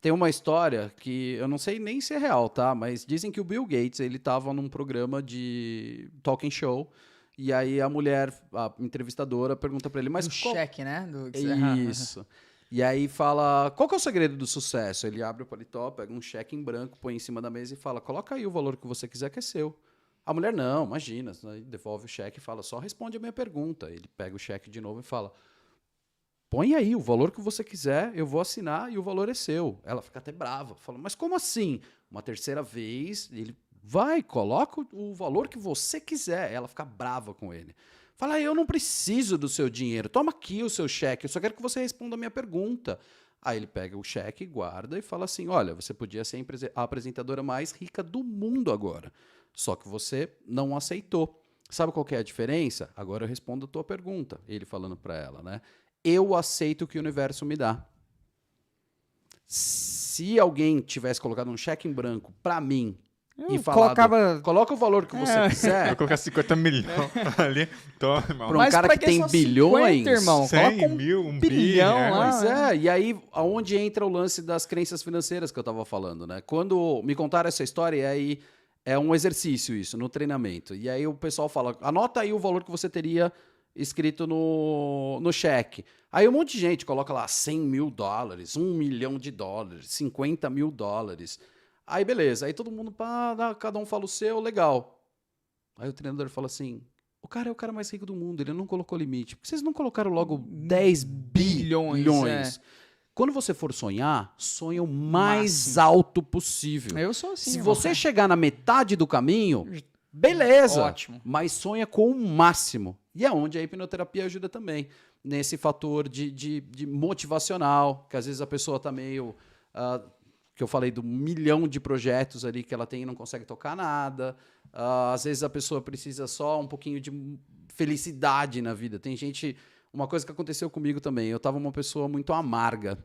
Tem uma história que eu não sei nem se é real, tá? Mas dizem que o Bill Gates, ele tava num programa de talking show e aí a mulher, a entrevistadora, pergunta pra ele, mas cheque, né? Isso. E aí fala, qual que é o segredo do sucesso? Ele abre o paletó, pega um cheque em branco, põe em cima da mesa e fala, coloca aí o valor que você quiser que é seu. A mulher, não, imagina. Aí devolve o cheque e fala, só responde a minha pergunta. Ele pega o cheque de novo e fala, põe aí o valor que você quiser, eu vou assinar e o valor é seu. Ela fica até brava. Fala, mas como assim? Uma terceira vez, ele vai, coloca o valor que você quiser. Ela fica brava com ele. Fala, eu não preciso do seu dinheiro. Toma aqui o seu cheque. Eu só quero que você responda a minha pergunta. Aí ele pega o cheque, guarda e fala assim, olha, você podia ser a apresentadora mais rica do mundo agora. Só que você não aceitou. Sabe qual que é a diferença? Agora eu respondo a tua pergunta. Ele falando para ela, né? Eu aceito o que o universo me dá. Se alguém tivesse colocado um cheque em branco para mim e falado, coloca o valor que você quiser. Eu colocar 50 milhões ali, toma, irmão. Para um cara que tem bilhões, 50, irmão, 100 mil, um bilhão bilhão lá. Pois é, e aí aonde entra o lance das crenças financeiras que eu estava falando, né? Quando me contaram essa história, e aí é um exercício isso, no treinamento. E aí o pessoal fala, anota aí o valor que você teria escrito no cheque. Aí um monte de gente coloca lá $100 mil, $1 milhão, $50 mil. Aí beleza, aí todo mundo, cada um fala o seu, legal. Aí o treinador fala assim, o cara é o cara mais rico do mundo, ele não colocou limite. Por que vocês não colocaram logo 10 bilhões? Quando você for sonhar, sonha o mais alto possível. Eu sou assim. Se você chegar na metade do caminho, beleza. Ótimo. Mas sonha com o máximo. E é onde a hipnoterapia ajuda também. Nesse fator de motivacional, que às vezes a pessoa está meio... que eu falei do 1 milhão de projetos ali que ela tem e não consegue tocar nada. Às vezes a pessoa precisa só um pouquinho de felicidade na vida. Tem gente... Uma coisa que aconteceu comigo também, eu estava uma pessoa muito amarga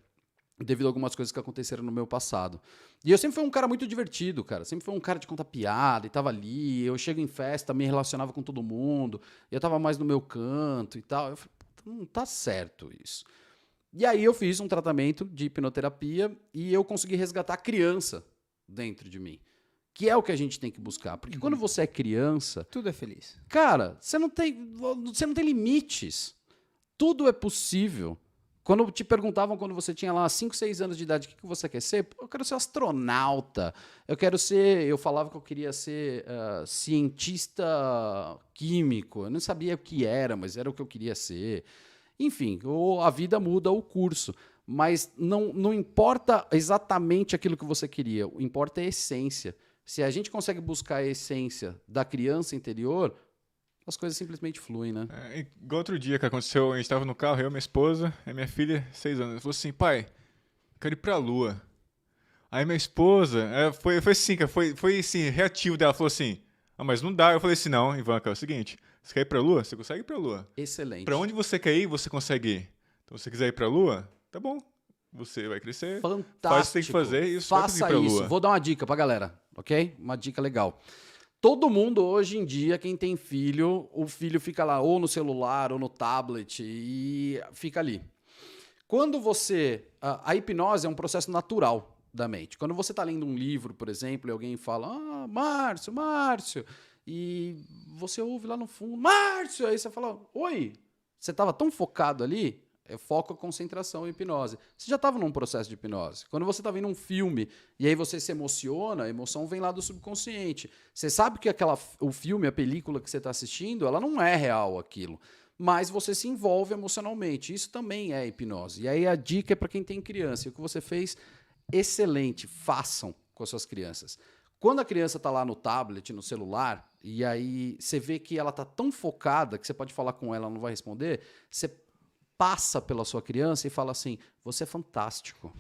devido a algumas coisas que aconteceram no meu passado. E eu sempre fui um cara muito divertido, cara. Sempre fui um cara de contar piada e tava ali. Eu chego em festa, me relacionava com todo mundo. Eu tava mais no meu canto e tal. Eu falei, não tá certo isso. E aí eu fiz um tratamento de hipnoterapia e eu consegui resgatar a criança dentro de mim. Que é o que a gente tem que buscar. Porque quando você é criança... Tudo é feliz. Cara, você não tem limites. Tudo é possível. Quando te perguntavam, quando você tinha lá 5, 6 anos de idade, o que você quer ser? Eu quero ser astronauta. Eu falava que eu queria ser cientista químico. Eu não sabia o que era, mas era o que eu queria ser. Enfim, a vida muda o curso. Mas não importa exatamente aquilo que você queria. O que importa é a essência. Se a gente consegue buscar a essência da criança interior... As coisas simplesmente fluem, né? Igual outro dia que aconteceu, a gente tava no carro, eu, minha esposa, e minha filha, 6 anos. Ela falou assim, pai, quero ir pra Lua. Aí minha esposa, foi assim, foi assim, reativo dela, falou assim, mas não dá. Eu falei assim, não, Ivanka, é o seguinte, você quer ir pra Lua? Você consegue ir pra Lua. Excelente. Pra onde você quer ir, você consegue ir. Então, se você quiser ir pra Lua, tá bom. Você vai crescer, Fantástico. faz o que tem que fazer e isso Faça vai pra isso. Lua. Vou dar uma dica pra galera, ok? Uma dica legal. Todo mundo hoje em dia, quem tem filho, o filho fica lá ou no celular ou no tablet e fica ali. Quando você... A hipnose é um processo natural da mente. Quando você está lendo um livro, por exemplo, e alguém fala, Márcio, e você ouve lá no fundo, Márcio, aí você fala, oi, você estava tão focado ali... É foco, concentração e hipnose. Você já estava num processo de hipnose. Quando você está vendo um filme e aí você se emociona, a emoção vem lá do subconsciente. Você sabe que o filme, a película que você está assistindo, ela não é real aquilo. Mas você se envolve emocionalmente. Isso também é hipnose. E aí a dica é para quem tem criança. E o que você fez, excelente. Façam com as suas crianças. Quando a criança está lá no tablet, no celular, e aí você vê que ela está tão focada que você pode falar com ela, ela não vai responder, você passa pela sua criança e fala assim, você é fantástico,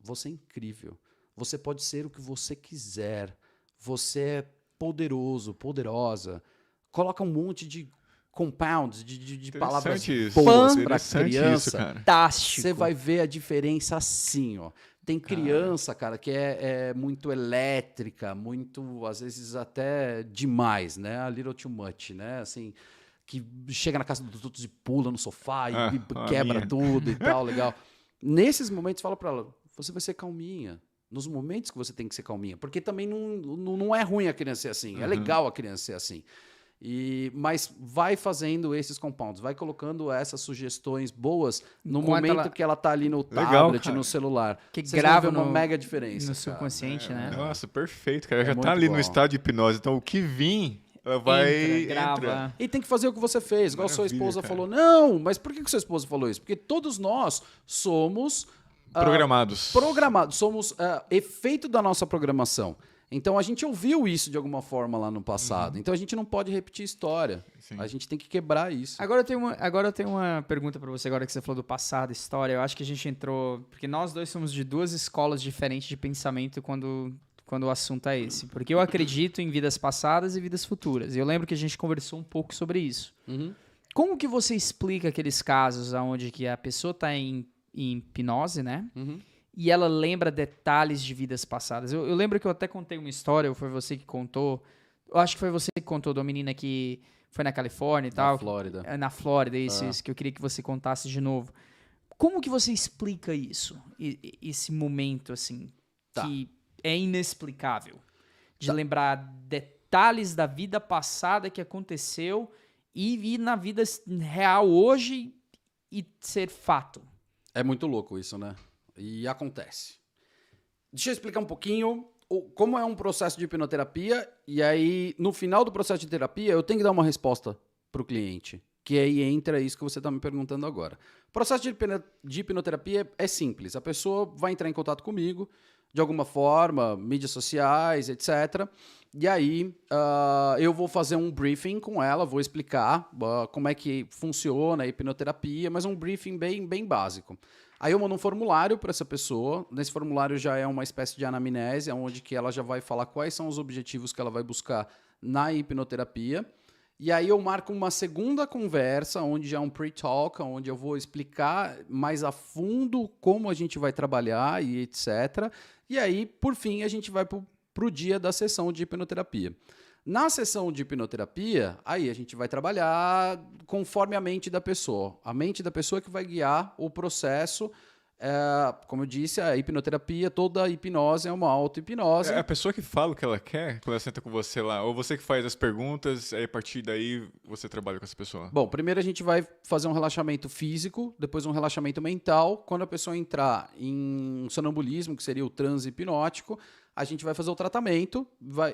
você é incrível, você pode ser o que você quiser, você é poderoso, poderosa. Coloca um monte de compounds, de palavras boas para a criança. Fantástico. Você vai ver a diferença assim, ó. Tem criança, cara, que é muito elétrica, muito, às vezes até demais, né? A little too much, né? Assim... que chega na casa dos outros e pula no sofá e quebra tudo e tal, legal. Nesses momentos, fala pra ela, você vai ser calminha. Nos momentos que você tem que ser calminha. Porque também não é ruim a criança ser assim. É legal a criança ser assim. Mas vai fazendo esses compounds, vai colocando essas sugestões boas no momento que ela tá ali no tablet, no celular. Que vocês grava uma mega diferença. No subconsciente, né? Nossa, perfeito, cara. Já tá ali no estado de hipnose. Então, o que vir... Ela vai grava. E tem que fazer o que você fez. Igual sua esposa falou. Não, mas por que sua esposa falou isso? Porque todos nós somos... programados. Somos efeito da nossa programação. Então a gente ouviu isso de alguma forma lá no passado. Então a gente não pode repetir história. Sim. A gente tem que quebrar isso. Agora eu tenho uma pergunta pra você, agora que você falou do passado, história. Eu acho que a gente entrou... Porque nós dois somos de duas escolas diferentes de pensamento quando o assunto é esse. Porque eu acredito em vidas passadas e vidas futuras. E eu lembro que a gente conversou um pouco sobre isso. Uhum. Como que você explica aqueles casos onde que a pessoa tá em hipnose, né? Uhum. E ela lembra detalhes de vidas passadas. Eu lembro que eu até contei uma história, ou foi você que contou? Eu acho que foi você que contou, de uma menina que foi na Califórnia e tal. Na Flórida. Na Flórida, isso, que eu queria que você contasse de novo. Como que você explica isso? Esse momento, assim, que é inexplicável. De lembrar detalhes da vida passada que aconteceu e vir na vida real hoje e ser fato. É muito louco isso, né? E acontece. Deixa eu explicar um pouquinho como é um processo de hipnoterapia. E aí, no final do processo de terapia, eu tenho que dar uma resposta para o cliente. Que aí entra isso que você está me perguntando agora. O processo de hipnoterapia é simples. A pessoa vai entrar em contato comigo, de alguma forma, mídias sociais, etc. E aí, eu vou fazer um briefing com ela, vou explicar como é que funciona a hipnoterapia, mas um briefing bem básico. Aí eu mando um formulário para essa pessoa. Nesse formulário já é uma espécie de anamnese, onde que ela já vai falar quais são os objetivos que ela vai buscar na hipnoterapia. E aí eu marco uma segunda conversa, onde já é um pre-talk, onde eu vou explicar mais a fundo como a gente vai trabalhar e etc. E aí, por fim, a gente vai para o dia da sessão de hipnoterapia. Na sessão de hipnoterapia, aí a gente vai trabalhar conforme a mente da pessoa. A mente da pessoa que vai guiar o processo. Como eu disse, a hipnoterapia, toda a hipnose é uma auto-hipnose. É a pessoa que fala o que ela quer quando ela senta com você lá, ou você que faz as perguntas, aí a partir daí você trabalha com essa pessoa? Bom, primeiro a gente vai fazer um relaxamento físico, depois um relaxamento mental. Quando a pessoa entrar em sonambulismo, que seria o transe hipnótico, a gente vai fazer o tratamento,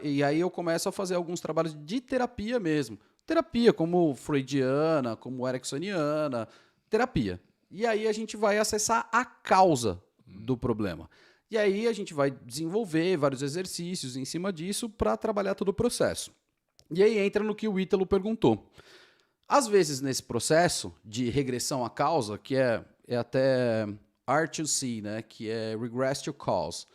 e aí eu começo a fazer alguns trabalhos de terapia mesmo. Terapia como freudiana, como ericksoniana, terapia. E aí a gente vai acessar a causa do problema. E aí a gente vai desenvolver vários exercícios em cima disso para trabalhar todo o processo. E aí entra no que o Ítalo perguntou. Às vezes, nesse processo de regressão à causa, que é até R2C, né, que é Regress to Cause,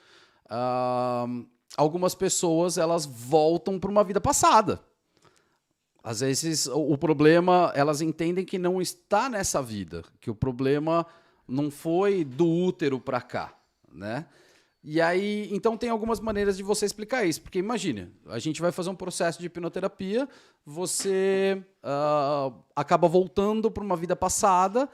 algumas pessoas elas voltam para uma vida passada. Às vezes, o problema, elas entendem que não está nessa vida, que o problema não foi do útero para cá, né? E aí, então tem algumas maneiras de você explicar isso, porque imagine, a gente vai fazer um processo de hipnoterapia, você acaba voltando para uma vida passada,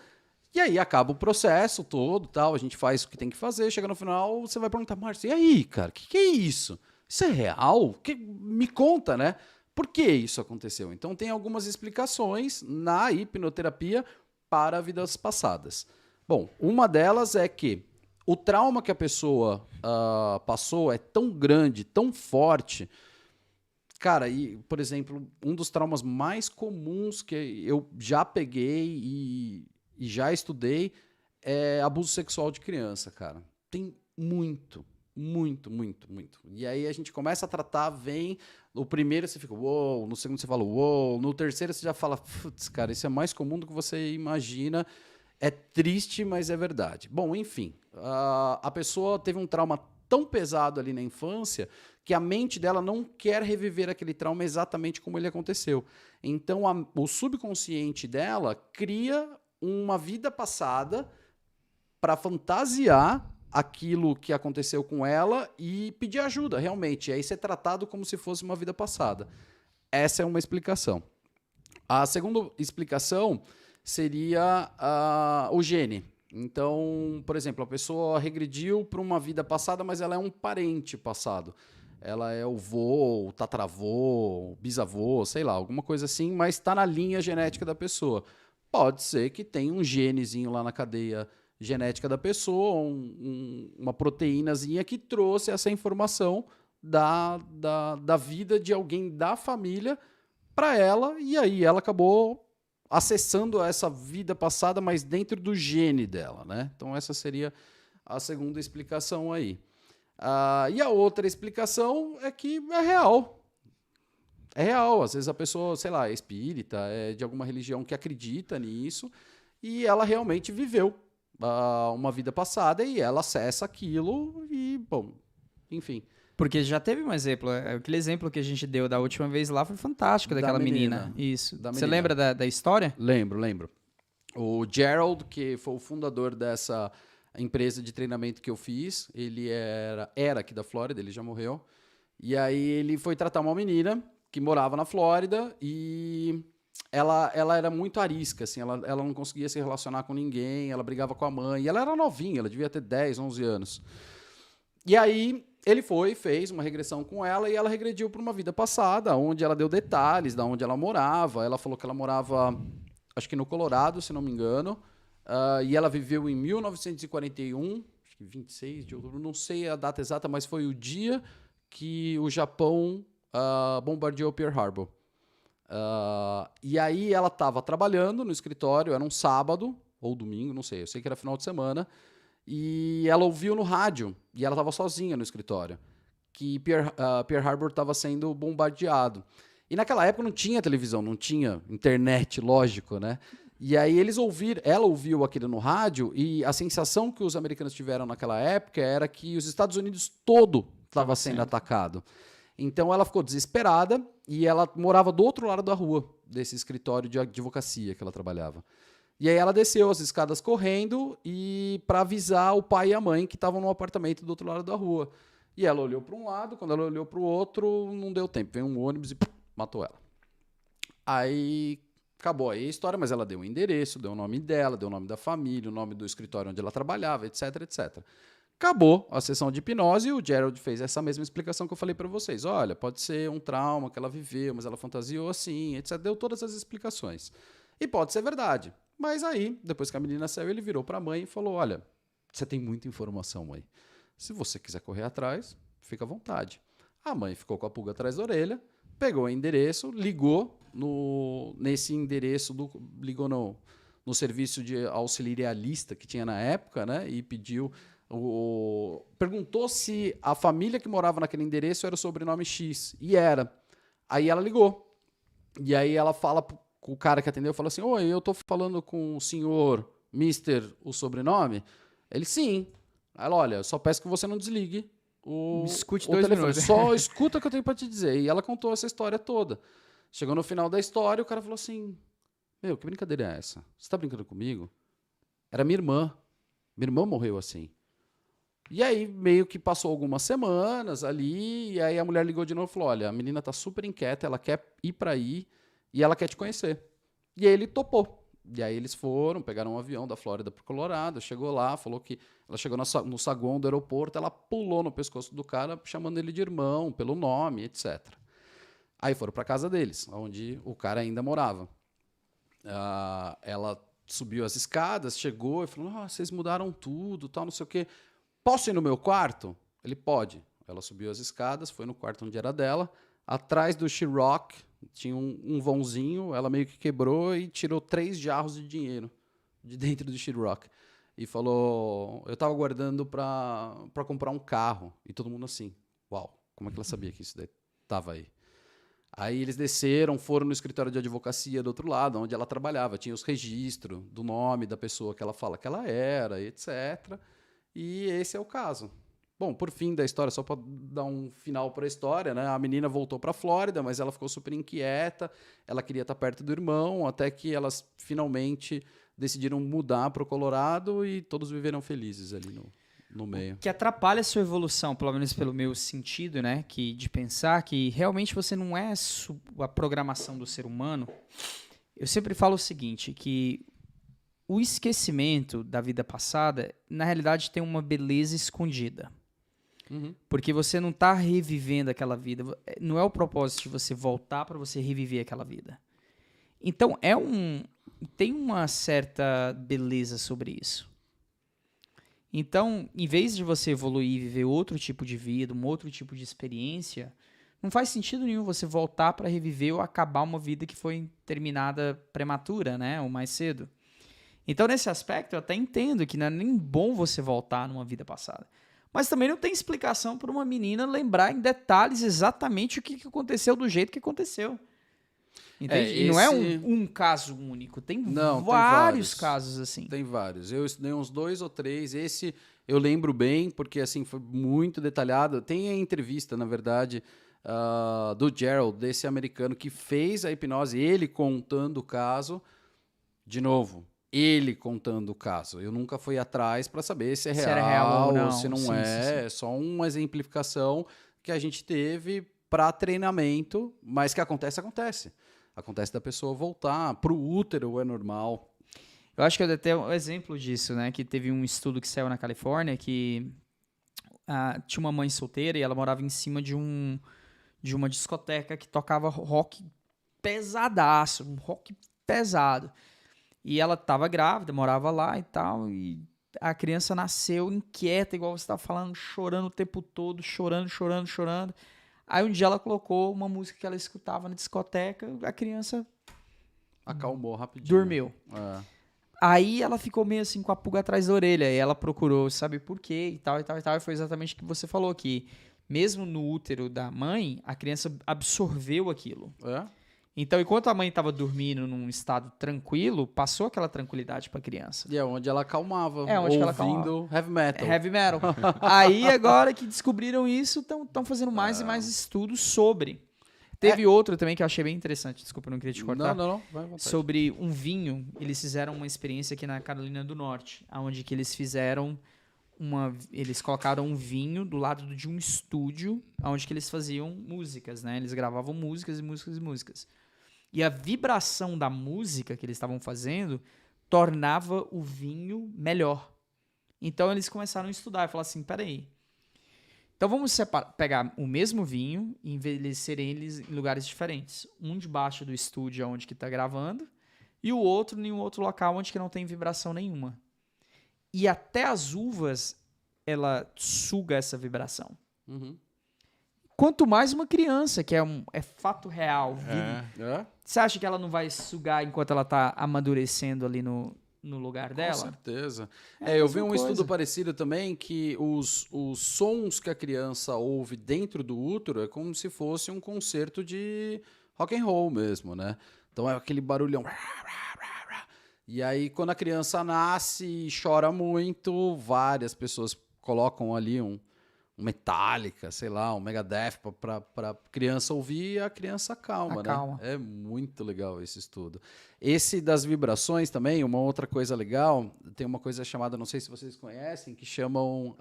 e aí acaba o processo todo, tal, a gente faz o que tem que fazer, chega no final, você vai perguntar, Márcio, e aí, cara, o que é isso? Isso é real? Me conta, né? Por que isso aconteceu? Então, tem algumas explicações na hipnoterapia para vidas passadas. Bom, uma delas é que o trauma que a pessoa passou é tão grande, tão forte. Cara, e, por exemplo, um dos traumas mais comuns que eu já peguei e já estudei é abuso sexual de criança, cara. Tem muito. E aí a gente começa a tratar, vem... No primeiro você fica, uou, no segundo você fala, uou, no terceiro você já fala, putz, cara, isso é mais comum do que você imagina. É triste, mas é verdade. Bom, enfim, a pessoa teve um trauma tão pesado ali na infância que a mente dela não quer reviver aquele trauma exatamente como ele aconteceu. Então, o subconsciente dela cria uma vida passada para fantasiar aquilo que aconteceu com ela e pedir ajuda, realmente. E aí ser tratado como se fosse uma vida passada. Essa é uma explicação. A segunda explicação seria o gene. Então, por exemplo, a pessoa regrediu para uma vida passada, mas ela é um parente passado. Ela é o vô, o tatravô, o bisavô, sei lá, alguma coisa assim, mas está na linha genética da pessoa. Pode ser que tenha um genezinho lá na cadeia genética da pessoa, uma proteínazinha que trouxe essa informação da vida de alguém da família para ela, e aí ela acabou acessando essa vida passada, mas dentro do gene dela, né? Então essa seria a segunda explicação aí. E a outra explicação é que é real. É real. Às vezes a pessoa, sei lá, é espírita, é de alguma religião que acredita nisso e ela realmente viveu uma vida passada e ela acessa aquilo e, bom, enfim. Porque já teve um exemplo. Aquele exemplo que a gente deu da última vez lá foi fantástico, daquela menina. Isso. Você lembra da história? Lembro. O Gerald, que foi o fundador dessa empresa de treinamento que eu fiz, ele era aqui da Flórida, ele já morreu. E aí ele foi tratar uma menina que morava na Flórida e ela era muito arisca, assim, ela não conseguia se relacionar com ninguém, ela brigava com a mãe, e ela era novinha, ela devia ter 10, 11 anos. E aí ele fez uma regressão com ela e ela regrediu para uma vida passada, onde ela deu detalhes de onde ela morava. Ela falou que ela morava, acho que no Colorado, se não me engano, e ela viveu em 1941, acho que 26 de outubro, não sei a data exata, mas foi o dia que o Japão bombardeou Pearl Harbor. E aí ela estava trabalhando no escritório, era um sábado ou domingo, não sei, eu sei que era final de semana, e ela ouviu no rádio, e ela estava sozinha no escritório, que Pearl Harbor estava sendo bombardeado. E naquela época não tinha televisão, não tinha internet, lógico, né? E aí ela ouviu aquilo no rádio, e a sensação que os americanos tiveram naquela época era que os Estados Unidos todo estava sendo atacado. Então ela ficou desesperada e ela morava do outro lado da rua desse escritório de advocacia que ela trabalhava. E aí ela desceu as escadas correndo e para avisar o pai e a mãe que estavam no apartamento do outro lado da rua. E ela olhou para um lado, quando ela olhou para o outro, não deu tempo. Veio um ônibus e matou ela. Aí acabou aí a história, mas ela deu um endereço, deu o nome dela, deu o nome da família, o nome do escritório onde ela trabalhava, etc, etc. Acabou a sessão de hipnose e o Gerald fez essa mesma explicação que eu falei para vocês. Olha, pode ser um trauma que ela viveu, mas ela fantasiou assim, etc. Deu todas as explicações. E pode ser verdade. Mas aí, depois que a menina saiu, ele virou para a mãe e falou, olha, você tem muita informação, mãe. Se você quiser correr atrás, fica à vontade. A mãe ficou com a pulga atrás da orelha, pegou o endereço, ligou nesse endereço, ligou no serviço de auxiliarista que tinha na época, né? E pediu... perguntou se a família que morava naquele endereço era o sobrenome X. E era. Aí ela ligou. E aí ela fala com o cara que atendeu, fala assim, oi, eu tô falando com o senhor Mister, o sobrenome? Ele, sim. Ela, olha, só peço que você não desligue escute o 2 telefone. minutos. Só escuta o que eu tenho pra te dizer. E ela contou essa história toda. Chegou no final da história, o cara falou assim, meu, que brincadeira é essa? Você tá brincando comigo? Era minha irmã. Minha irmã morreu assim. E aí, meio que passou algumas semanas ali, e aí a mulher ligou de novo e falou, olha, a menina tá super inquieta, ela quer ir para aí, e ela quer te conhecer. E aí ele topou. E aí eles foram, pegaram um avião da Flórida pro Colorado, chegou lá, falou que ela chegou no saguão do aeroporto, ela pulou no pescoço do cara, chamando ele de irmão, pelo nome, etc. Aí foram para casa deles, onde o cara ainda morava. Ela subiu as escadas, chegou e falou, vocês mudaram tudo, tal, não sei o quê. Posso ir no meu quarto? Ele pode. Ela subiu as escadas, foi no quarto onde era dela. Atrás do She-Rock tinha um vãozinho, ela meio que quebrou e tirou 3 jarros de dinheiro de dentro do She-Rock. E falou, eu tava guardando pra comprar um carro. E todo mundo assim, uau, como é que ela sabia que isso daí tava aí? Aí eles desceram, foram no escritório de advocacia do outro lado, onde ela trabalhava. Tinha os registros do nome da pessoa que ela fala que ela era, etc. E esse é o caso. Bom, por fim da história, só para dar um final para a história, né? A menina voltou para a Flórida, mas ela ficou super inquieta, ela queria estar perto do irmão, até que elas finalmente decidiram mudar para o Colorado e todos viveram felizes ali no meio. Que atrapalha a sua evolução, pelo menos pelo meu sentido, né? De pensar que realmente você não é a programação do ser humano. Eu sempre falo o seguinte, que o esquecimento da vida passada, na realidade, tem uma beleza escondida. Uhum. Porque você não está revivendo aquela vida. Não é o propósito de você voltar para você reviver aquela vida. Então, tem uma certa beleza sobre isso. Então, em vez de você evoluir e viver outro tipo de vida, um outro tipo de experiência, não faz sentido nenhum você voltar para reviver ou acabar uma vida que foi terminada prematura, né? Ou mais cedo. Então, nesse aspecto, eu até entendo que não é nem bom você voltar numa vida passada. Mas também não tem explicação para uma menina lembrar em detalhes exatamente o que aconteceu do jeito que aconteceu. Entende? E não é um caso único, tem vários casos assim. Tem vários. Eu estudei uns 2 ou 3. Esse eu lembro bem, porque assim foi muito detalhado. Tem a entrevista, na verdade, do Gerald, desse americano que fez a hipnose, ele contando o caso. De novo, ele contando o caso. Eu nunca fui atrás para saber se é real, era real ou não. Se não Sim. É só uma exemplificação que a gente teve para treinamento, mas que acontece. Acontece da pessoa voltar pro útero, é normal. Eu acho que eu dei até um exemplo disso, né? Que teve um estudo que saiu na Califórnia que tinha uma mãe solteira e ela morava em cima de uma discoteca que tocava rock pesadaço, um rock pesado. E ela estava grávida, morava lá e tal, e a criança nasceu inquieta, igual você estava falando, chorando o tempo todo, chorando. Aí um dia ela colocou uma música que ela escutava na discoteca, a criança Acalmou rapidinho. dormiu. Aí ela ficou meio assim com a pulga atrás da orelha, e ela procurou saber por quê e tal, e foi exatamente o que você falou, que mesmo no útero da mãe, a criança absorveu aquilo. Então, enquanto a mãe estava dormindo num estado tranquilo, passou aquela tranquilidade para a criança. E é onde ela acalmava, ouvindo heavy metal. Heavy metal. Aí, agora que descobriram isso, estão fazendo mais e mais estudos sobre. Teve outro também que eu achei bem interessante, desculpa, não queria te cortar. Não, vai à vontade. Sobre um vinho, eles fizeram uma experiência aqui na Carolina do Norte, onde que eles fizeram eles colocaram um vinho do lado de um estúdio, onde que eles faziam músicas, né? Eles gravavam músicas. E a vibração da música que eles estavam fazendo tornava o vinho melhor. Então eles começaram a estudar e falaram assim, peraí, então vamos pegar o mesmo vinho e envelhecer eles em lugares diferentes. Um debaixo do estúdio onde que está gravando e o outro em um outro local onde que não tem vibração nenhuma. E até as uvas, ela suga essa vibração. Quanto mais uma criança, que é fato real. Você acha que ela não vai sugar enquanto ela está amadurecendo ali no lugar dela? Com certeza. Eu vi um estudo parecido também, que os sons que a criança ouve dentro do útero é como se fosse um concerto de rock and roll mesmo, né? Então é aquele barulhão. E aí, quando a criança nasce e chora muito, várias pessoas colocam ali um Metallica, sei lá, um Megadeth para criança ouvir e a criança acalma, né? É muito legal esse estudo. Esse das vibrações também, uma outra coisa legal, tem uma coisa chamada, não sei se vocês conhecem, que chama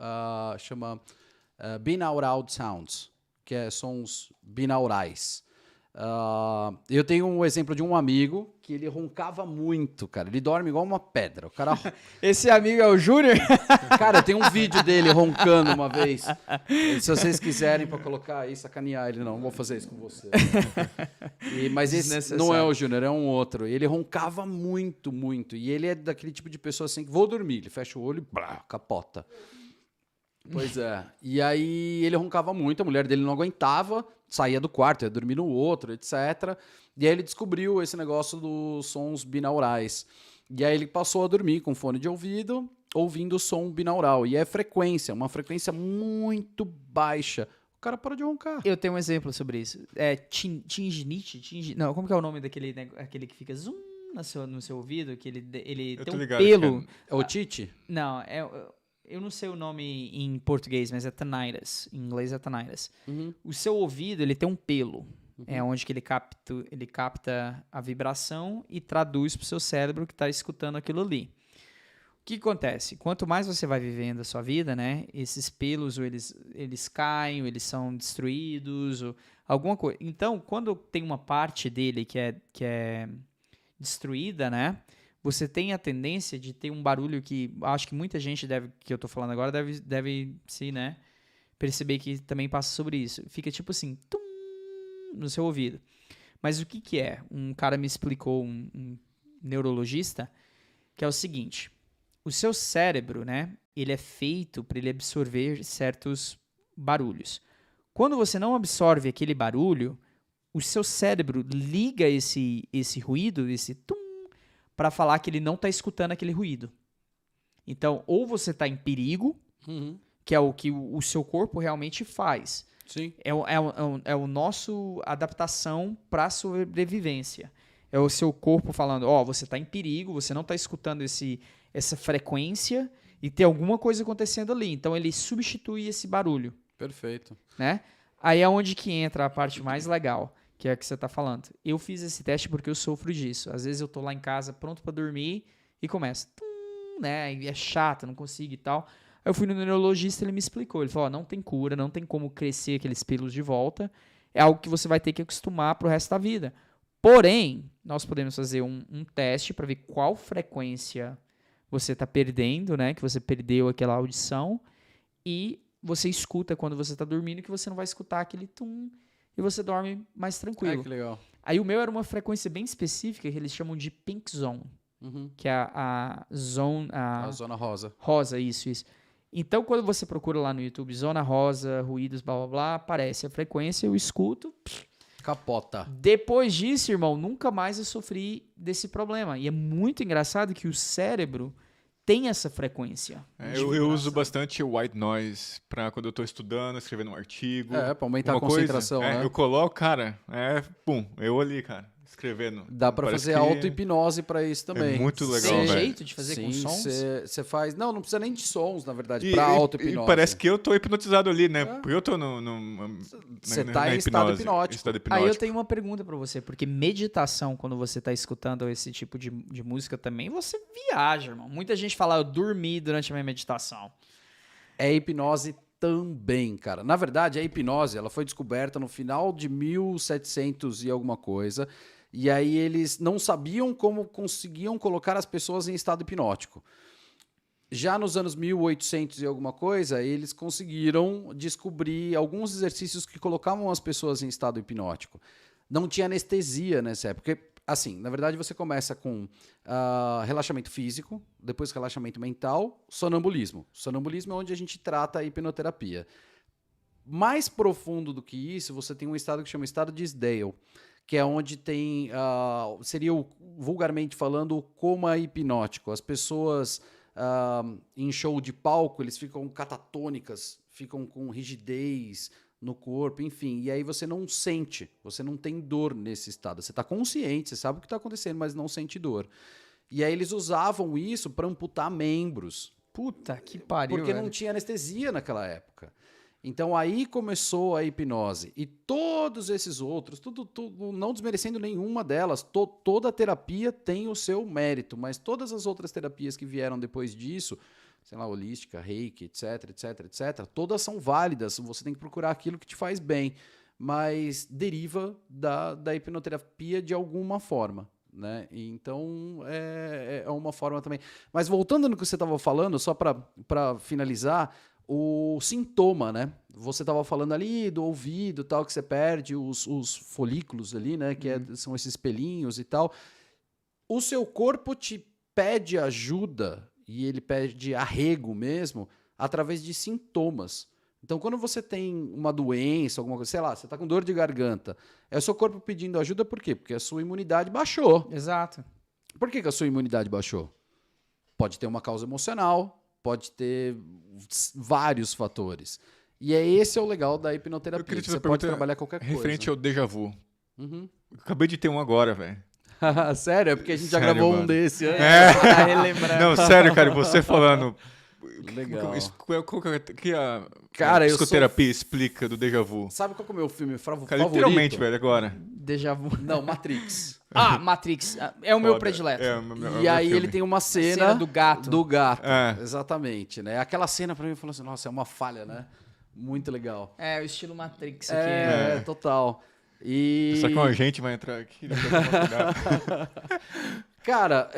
binaural sounds, que é sons binaurais. Eu tenho um exemplo de um amigo que ele roncava muito, cara. Ele dorme igual uma pedra. O cara... Esse amigo é o Júnior? Cara, eu tenho um vídeo dele roncando uma vez. Se vocês quiserem pra colocar aí, sacanear ele, não vou fazer isso com você. Mas esse não é o Júnior, é um outro. Ele roncava muito, muito. E ele é daquele tipo de pessoa assim que vou dormir. Ele fecha o olho e capota. Pois é. E aí ele roncava muito, a mulher dele não aguentava, saía do quarto, ia dormir no outro, etc. E aí ele descobriu esse negócio dos sons binaurais. E aí ele passou a dormir com fone de ouvido, ouvindo o som binaural. E é frequência, uma frequência muito baixa. O cara parou de roncar. Eu tenho um exemplo sobre isso. É tinginite? Não, como que é o nome daquele aquele que fica zoom no seu ouvido? Que ele tem um pelo. É otite? Não, eu não sei o nome em português, mas é tinnitus. Em inglês é tinnitus. O seu ouvido, ele tem um pelo. É onde que ele capta a vibração e traduz para o seu cérebro que está escutando aquilo ali. O que acontece? Quanto mais você vai vivendo a sua vida, né? Esses pelos, ou eles caem, ou eles são destruídos, ou alguma coisa. Então, quando tem uma parte dele que é destruída, né? Você tem a tendência de ter um barulho que acho que muita gente que eu tô falando agora deve se, né, perceber que também passa sobre isso. Fica tipo assim, tum, no seu ouvido. Mas o que é? Um cara me explicou, um neurologista, que é o seguinte: o seu cérebro, né, ele é feito para ele absorver certos barulhos. Quando você não absorve aquele barulho, o seu cérebro liga esse ruído, esse tum, para falar que ele não está escutando aquele ruído. Então, ou você está em perigo, que é o que o seu corpo realmente faz. Sim. É o nosso adaptação para sobrevivência. É o seu corpo falando, você está em perigo, você não está escutando essa frequência e tem alguma coisa acontecendo ali. Então ele substitui esse barulho, Perfeito. né? Aí é onde que entra a parte mais legal, que é a que você está falando. Eu fiz esse teste porque eu sofro disso. Às vezes eu tô lá em casa pronto para dormir e começa, né? E é chato, não consigo e tal. Aí eu fui no neurologista, ele me explicou. Ele falou, não tem cura, não tem como crescer aqueles pelos de volta. É algo que você vai ter que acostumar pro resto da vida. Porém, nós podemos fazer um teste para ver qual frequência você está perdendo, né? Que você perdeu aquela audição. E você escuta quando você está dormindo, que você não vai escutar aquele tum. E você dorme mais tranquilo. Que legal. Aí o meu era uma frequência bem específica, que eles chamam de pink zone. Que é a zone... A zona rosa. Rosa, isso. Então, quando você procura lá no YouTube, zona rosa, ruídos, blá, blá, blá, aparece a frequência, eu escuto. Capota. Depois disso, irmão, nunca mais eu sofri desse problema. E é muito engraçado que o cérebro tem essa frequência. Eu uso bastante o white noise pra quando eu tô estudando, escrevendo um artigo. Pra aumentar a concentração, né? Eu coloco, cara, eu ali, cara, escrevendo. Dá pra Parece fazer auto-hipnose pra isso também. É muito legal, Tem velho. jeito de fazer com sons? Você faz... Não precisa nem de sons, na verdade, pra auto-hipnose. E parece que eu tô hipnotizado ali, né? Porque eu tô Você tá em estado hipnótico. Aí eu tenho uma pergunta pra você, porque meditação, quando você tá escutando esse tipo de música também, você viaja, irmão. Muita gente fala, eu dormi durante a minha meditação. É hipnose também, cara. Na verdade, a hipnose, ela foi descoberta no final de 1700 e alguma coisa, e aí eles não sabiam como conseguiam colocar as pessoas em estado hipnótico. Já nos anos 1800 e alguma coisa, eles conseguiram descobrir alguns exercícios que colocavam as pessoas em estado hipnótico. Não tinha anestesia nessa época. Porque, assim, na verdade, você começa com relaxamento físico, depois relaxamento mental, sonambulismo. Sonambulismo é onde a gente trata a hipnoterapia. Mais profundo do que isso, você tem um estado que chama estado de Sdale, que é onde tem, seria, vulgarmente falando, o coma hipnótico. As pessoas... em show de palco, eles ficam catatônicas, ficam com rigidez no corpo, enfim. E aí você não sente, você não tem dor nesse estado. Você está consciente, você sabe o que está acontecendo, mas não sente dor. E aí eles usavam isso para amputar membros. Puta que pariu, Porque velho. não tinha anestesia naquela época. Então aí começou a hipnose. E todos esses outros, tudo não desmerecendo nenhuma delas, toda a terapia tem o seu mérito, mas todas as outras terapias que vieram depois disso, sei lá, holística, reiki, etc, todas são válidas. Você tem que procurar aquilo que te faz bem, mas deriva da hipnoterapia de alguma forma, né? Então é uma forma também. Mas voltando no que você estava falando, só para finalizar, o sintoma, né? Você estava falando ali do ouvido, tal, que você perde os folículos ali, né? Que são esses pelinhos e tal. O seu corpo te pede ajuda e ele pede arrego mesmo através de sintomas. Então, quando você tem uma doença, alguma coisa, sei lá, você está com dor de garganta, é o seu corpo pedindo ajuda por quê? Porque a sua imunidade baixou. Exato. Por que a sua imunidade baixou? Pode ter uma causa emocional, pode ter vários fatores. E esse é o legal da hipnoterapia. Você pode trabalhar qualquer coisa. Referente ao déjà vu. Acabei de ter um agora, velho. Sério? É porque a gente já Sério, gravou mano. um desse. Tá relembrando. Não, sério, cara, você falando... Legal. Que a Cara, psicoterapia explica do déjà vu? Sabe qual que é o meu filme favorito? Cara, literalmente, velho, agora. Déjà vu. Não, Matrix. Matrix. É o meu Foda. predileto. E aí ele tem uma cena do gato. Do gato, É. exatamente, né? Aquela cena pra mim falou assim, nossa, é uma falha, né? Muito legal. É, o estilo Matrix aqui. Total. E... Só que um agente vai entrar aqui. Cara,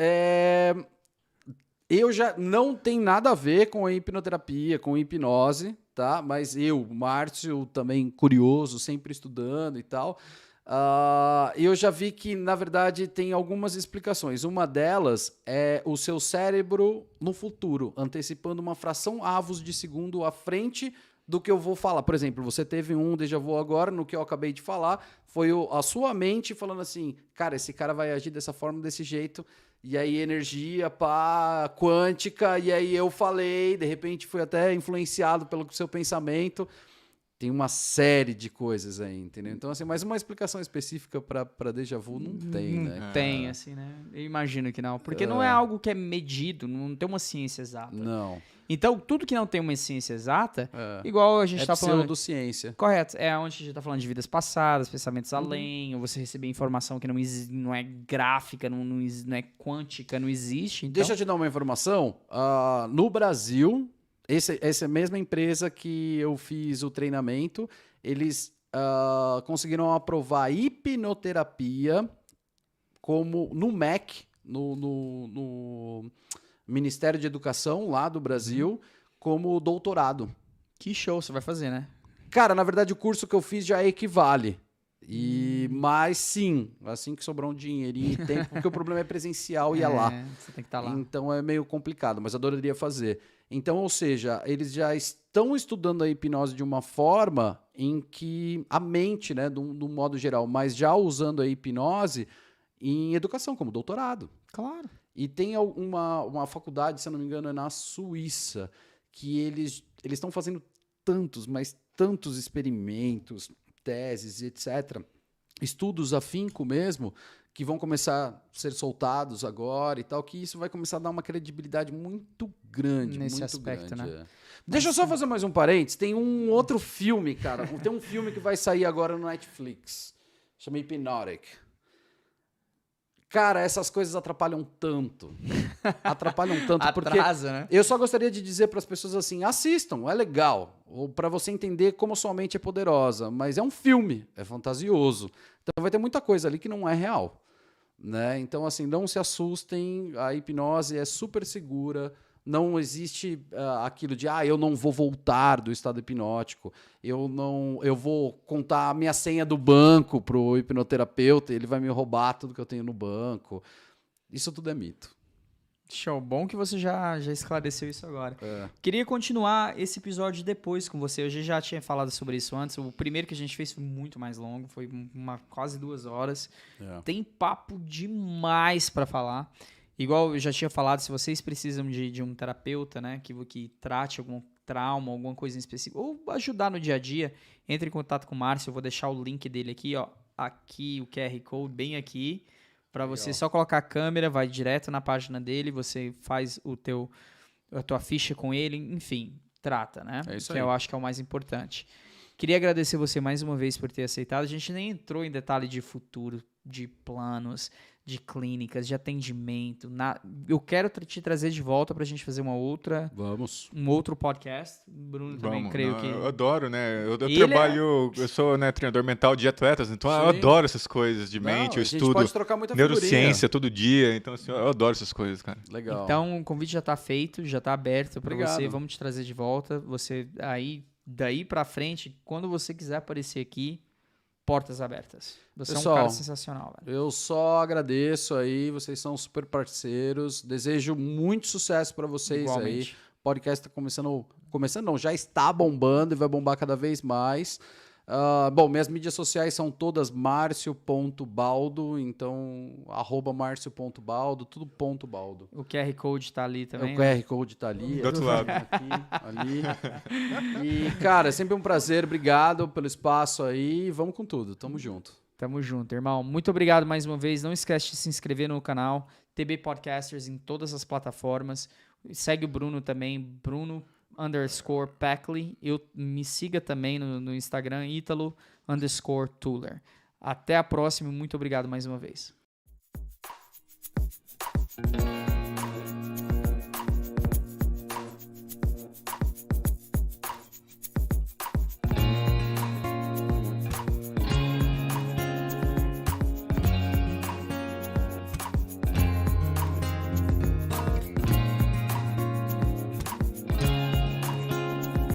eu já não tem nada a ver com a hipnoterapia, com hipnose, tá? Mas eu, Márcio, também curioso, sempre estudando e tal, eu já vi que, na verdade, tem algumas explicações. Uma delas é o seu cérebro no futuro, antecipando uma fração avos de segundo à frente do que eu vou falar. Por exemplo, você teve um déjà vu agora, no que eu acabei de falar, foi a sua mente falando assim, cara, esse cara vai agir dessa forma, desse jeito, e aí energia, pá, quântica, e aí eu falei, de repente fui até influenciado pelo seu pensamento. Tem uma série de coisas aí, entendeu? Então, assim, mas uma explicação específica para déjà vu não tem, né? Não tem, assim, né? Eu imagino que não. Porque não é algo que é medido, não tem uma ciência exata. Não. Então, tudo que não tem uma ciência exata, igual a gente É tá falando... pseudociência. Correto. É onde a gente tá falando de vidas passadas, pensamentos além, ou você receber informação que não é gráfica, não é quântica, não existe. Então... Deixa eu te dar uma informação. No Brasil, essa mesma empresa que eu fiz o treinamento, eles conseguiram aprovar hipnoterapia como no MEC, no Ministério de Educação lá do Brasil, como doutorado. Que show você vai fazer, né? Cara, na verdade o curso que eu fiz já equivale. Mas sim, assim que sobrar um dinheirinho e tempo, porque o problema é presencial e é lá. Você tem que estar lá. Então é meio complicado, mas adoraria fazer. Então, ou seja, eles já estão estudando a hipnose de uma forma em que a mente, né, de um modo geral, mas já usando a hipnose em educação, como doutorado. Claro. E tem uma faculdade, se eu não me engano, é na Suíça, que eles estão fazendo tantos experimentos, teses, etc. Estudos afinco mesmo, que vão começar a ser soltados agora e tal, que isso vai começar a dar uma credibilidade muito grande. Nesse muito aspecto, grande, né? Deixa eu só fazer mais um parênteses. Tem um outro filme, cara. Tem um filme que vai sair agora no Netflix. Chama Hypnotic. Cara, essas coisas atrapalham tanto. Porque Atrasa, né? eu só gostaria de dizer para as pessoas assim, assistam, é legal. Ou para você entender como sua mente é poderosa. Mas é um filme, é fantasioso. Então vai ter muita coisa ali que não é real. Né? Então, assim, não se assustem, a hipnose é super segura, não existe aquilo de, eu não vou voltar do estado hipnótico, eu vou contar a minha senha do banco pro hipnoterapeuta e ele vai me roubar tudo que eu tenho no banco. Isso tudo é mito. Show, bom que você já esclareceu isso agora. Queria continuar esse episódio depois com você. Eu já tinha falado sobre isso antes. O primeiro que a gente fez foi muito mais longo, foi quase 2 horas. Tem papo demais para falar. Igual eu já tinha falado, se vocês precisam de um terapeuta, né, que trate algum trauma, alguma coisa em específico, ou ajudar no dia a dia, entre em contato com o Márcio. Eu vou deixar o link dele aqui, ó. Aqui, o QR Code, bem aqui. Para você só colocar a câmera, vai direto na página dele, você faz a tua ficha com ele, enfim, trata, né? É isso que aí. eu acho que é o mais importante. Queria agradecer você mais uma vez por ter aceitado. A gente nem entrou em detalhe de futuro, de planos, de clínicas, de atendimento. Eu quero te trazer de volta para a gente fazer um outro podcast. Bruno também, creio que... Eu adoro, né? Eu Ele trabalho, eu sou, né, treinador mental de atletas, então eu adoro essas coisas de mente, eu a gente estudo pode trocar muita neurociência todo dia, então assim, eu adoro essas coisas, cara. Legal. Então, o convite já está feito, já está aberto para Obrigado. você. Vamos te trazer de volta. Você daí para frente, quando você quiser aparecer aqui, portas abertas. Você é um cara sensacional, velho. Eu só agradeço aí, vocês são super parceiros. Desejo muito sucesso para vocês. Igualmente. Aí. O podcast está começando não, já está bombando e vai bombar cada vez mais. Bom, minhas mídias sociais são todas marcio.baldo, então @marcio.baldo, tudo ponto baldo. O QR Code tá ali também. O QR Code tá ali. Do outro lado. Aqui, ali. E, cara, é sempre um prazer. Obrigado pelo espaço aí. Vamos com tudo. Tamo junto. Tamo junto, irmão. Muito obrigado mais uma vez. Não esquece de se inscrever no canal TB Podcasters em todas as plataformas. Segue o Bruno também, Bruno_Packley. Me siga também no Instagram, Ítalo_Tuller. Até a próxima. Muito obrigado mais uma vez.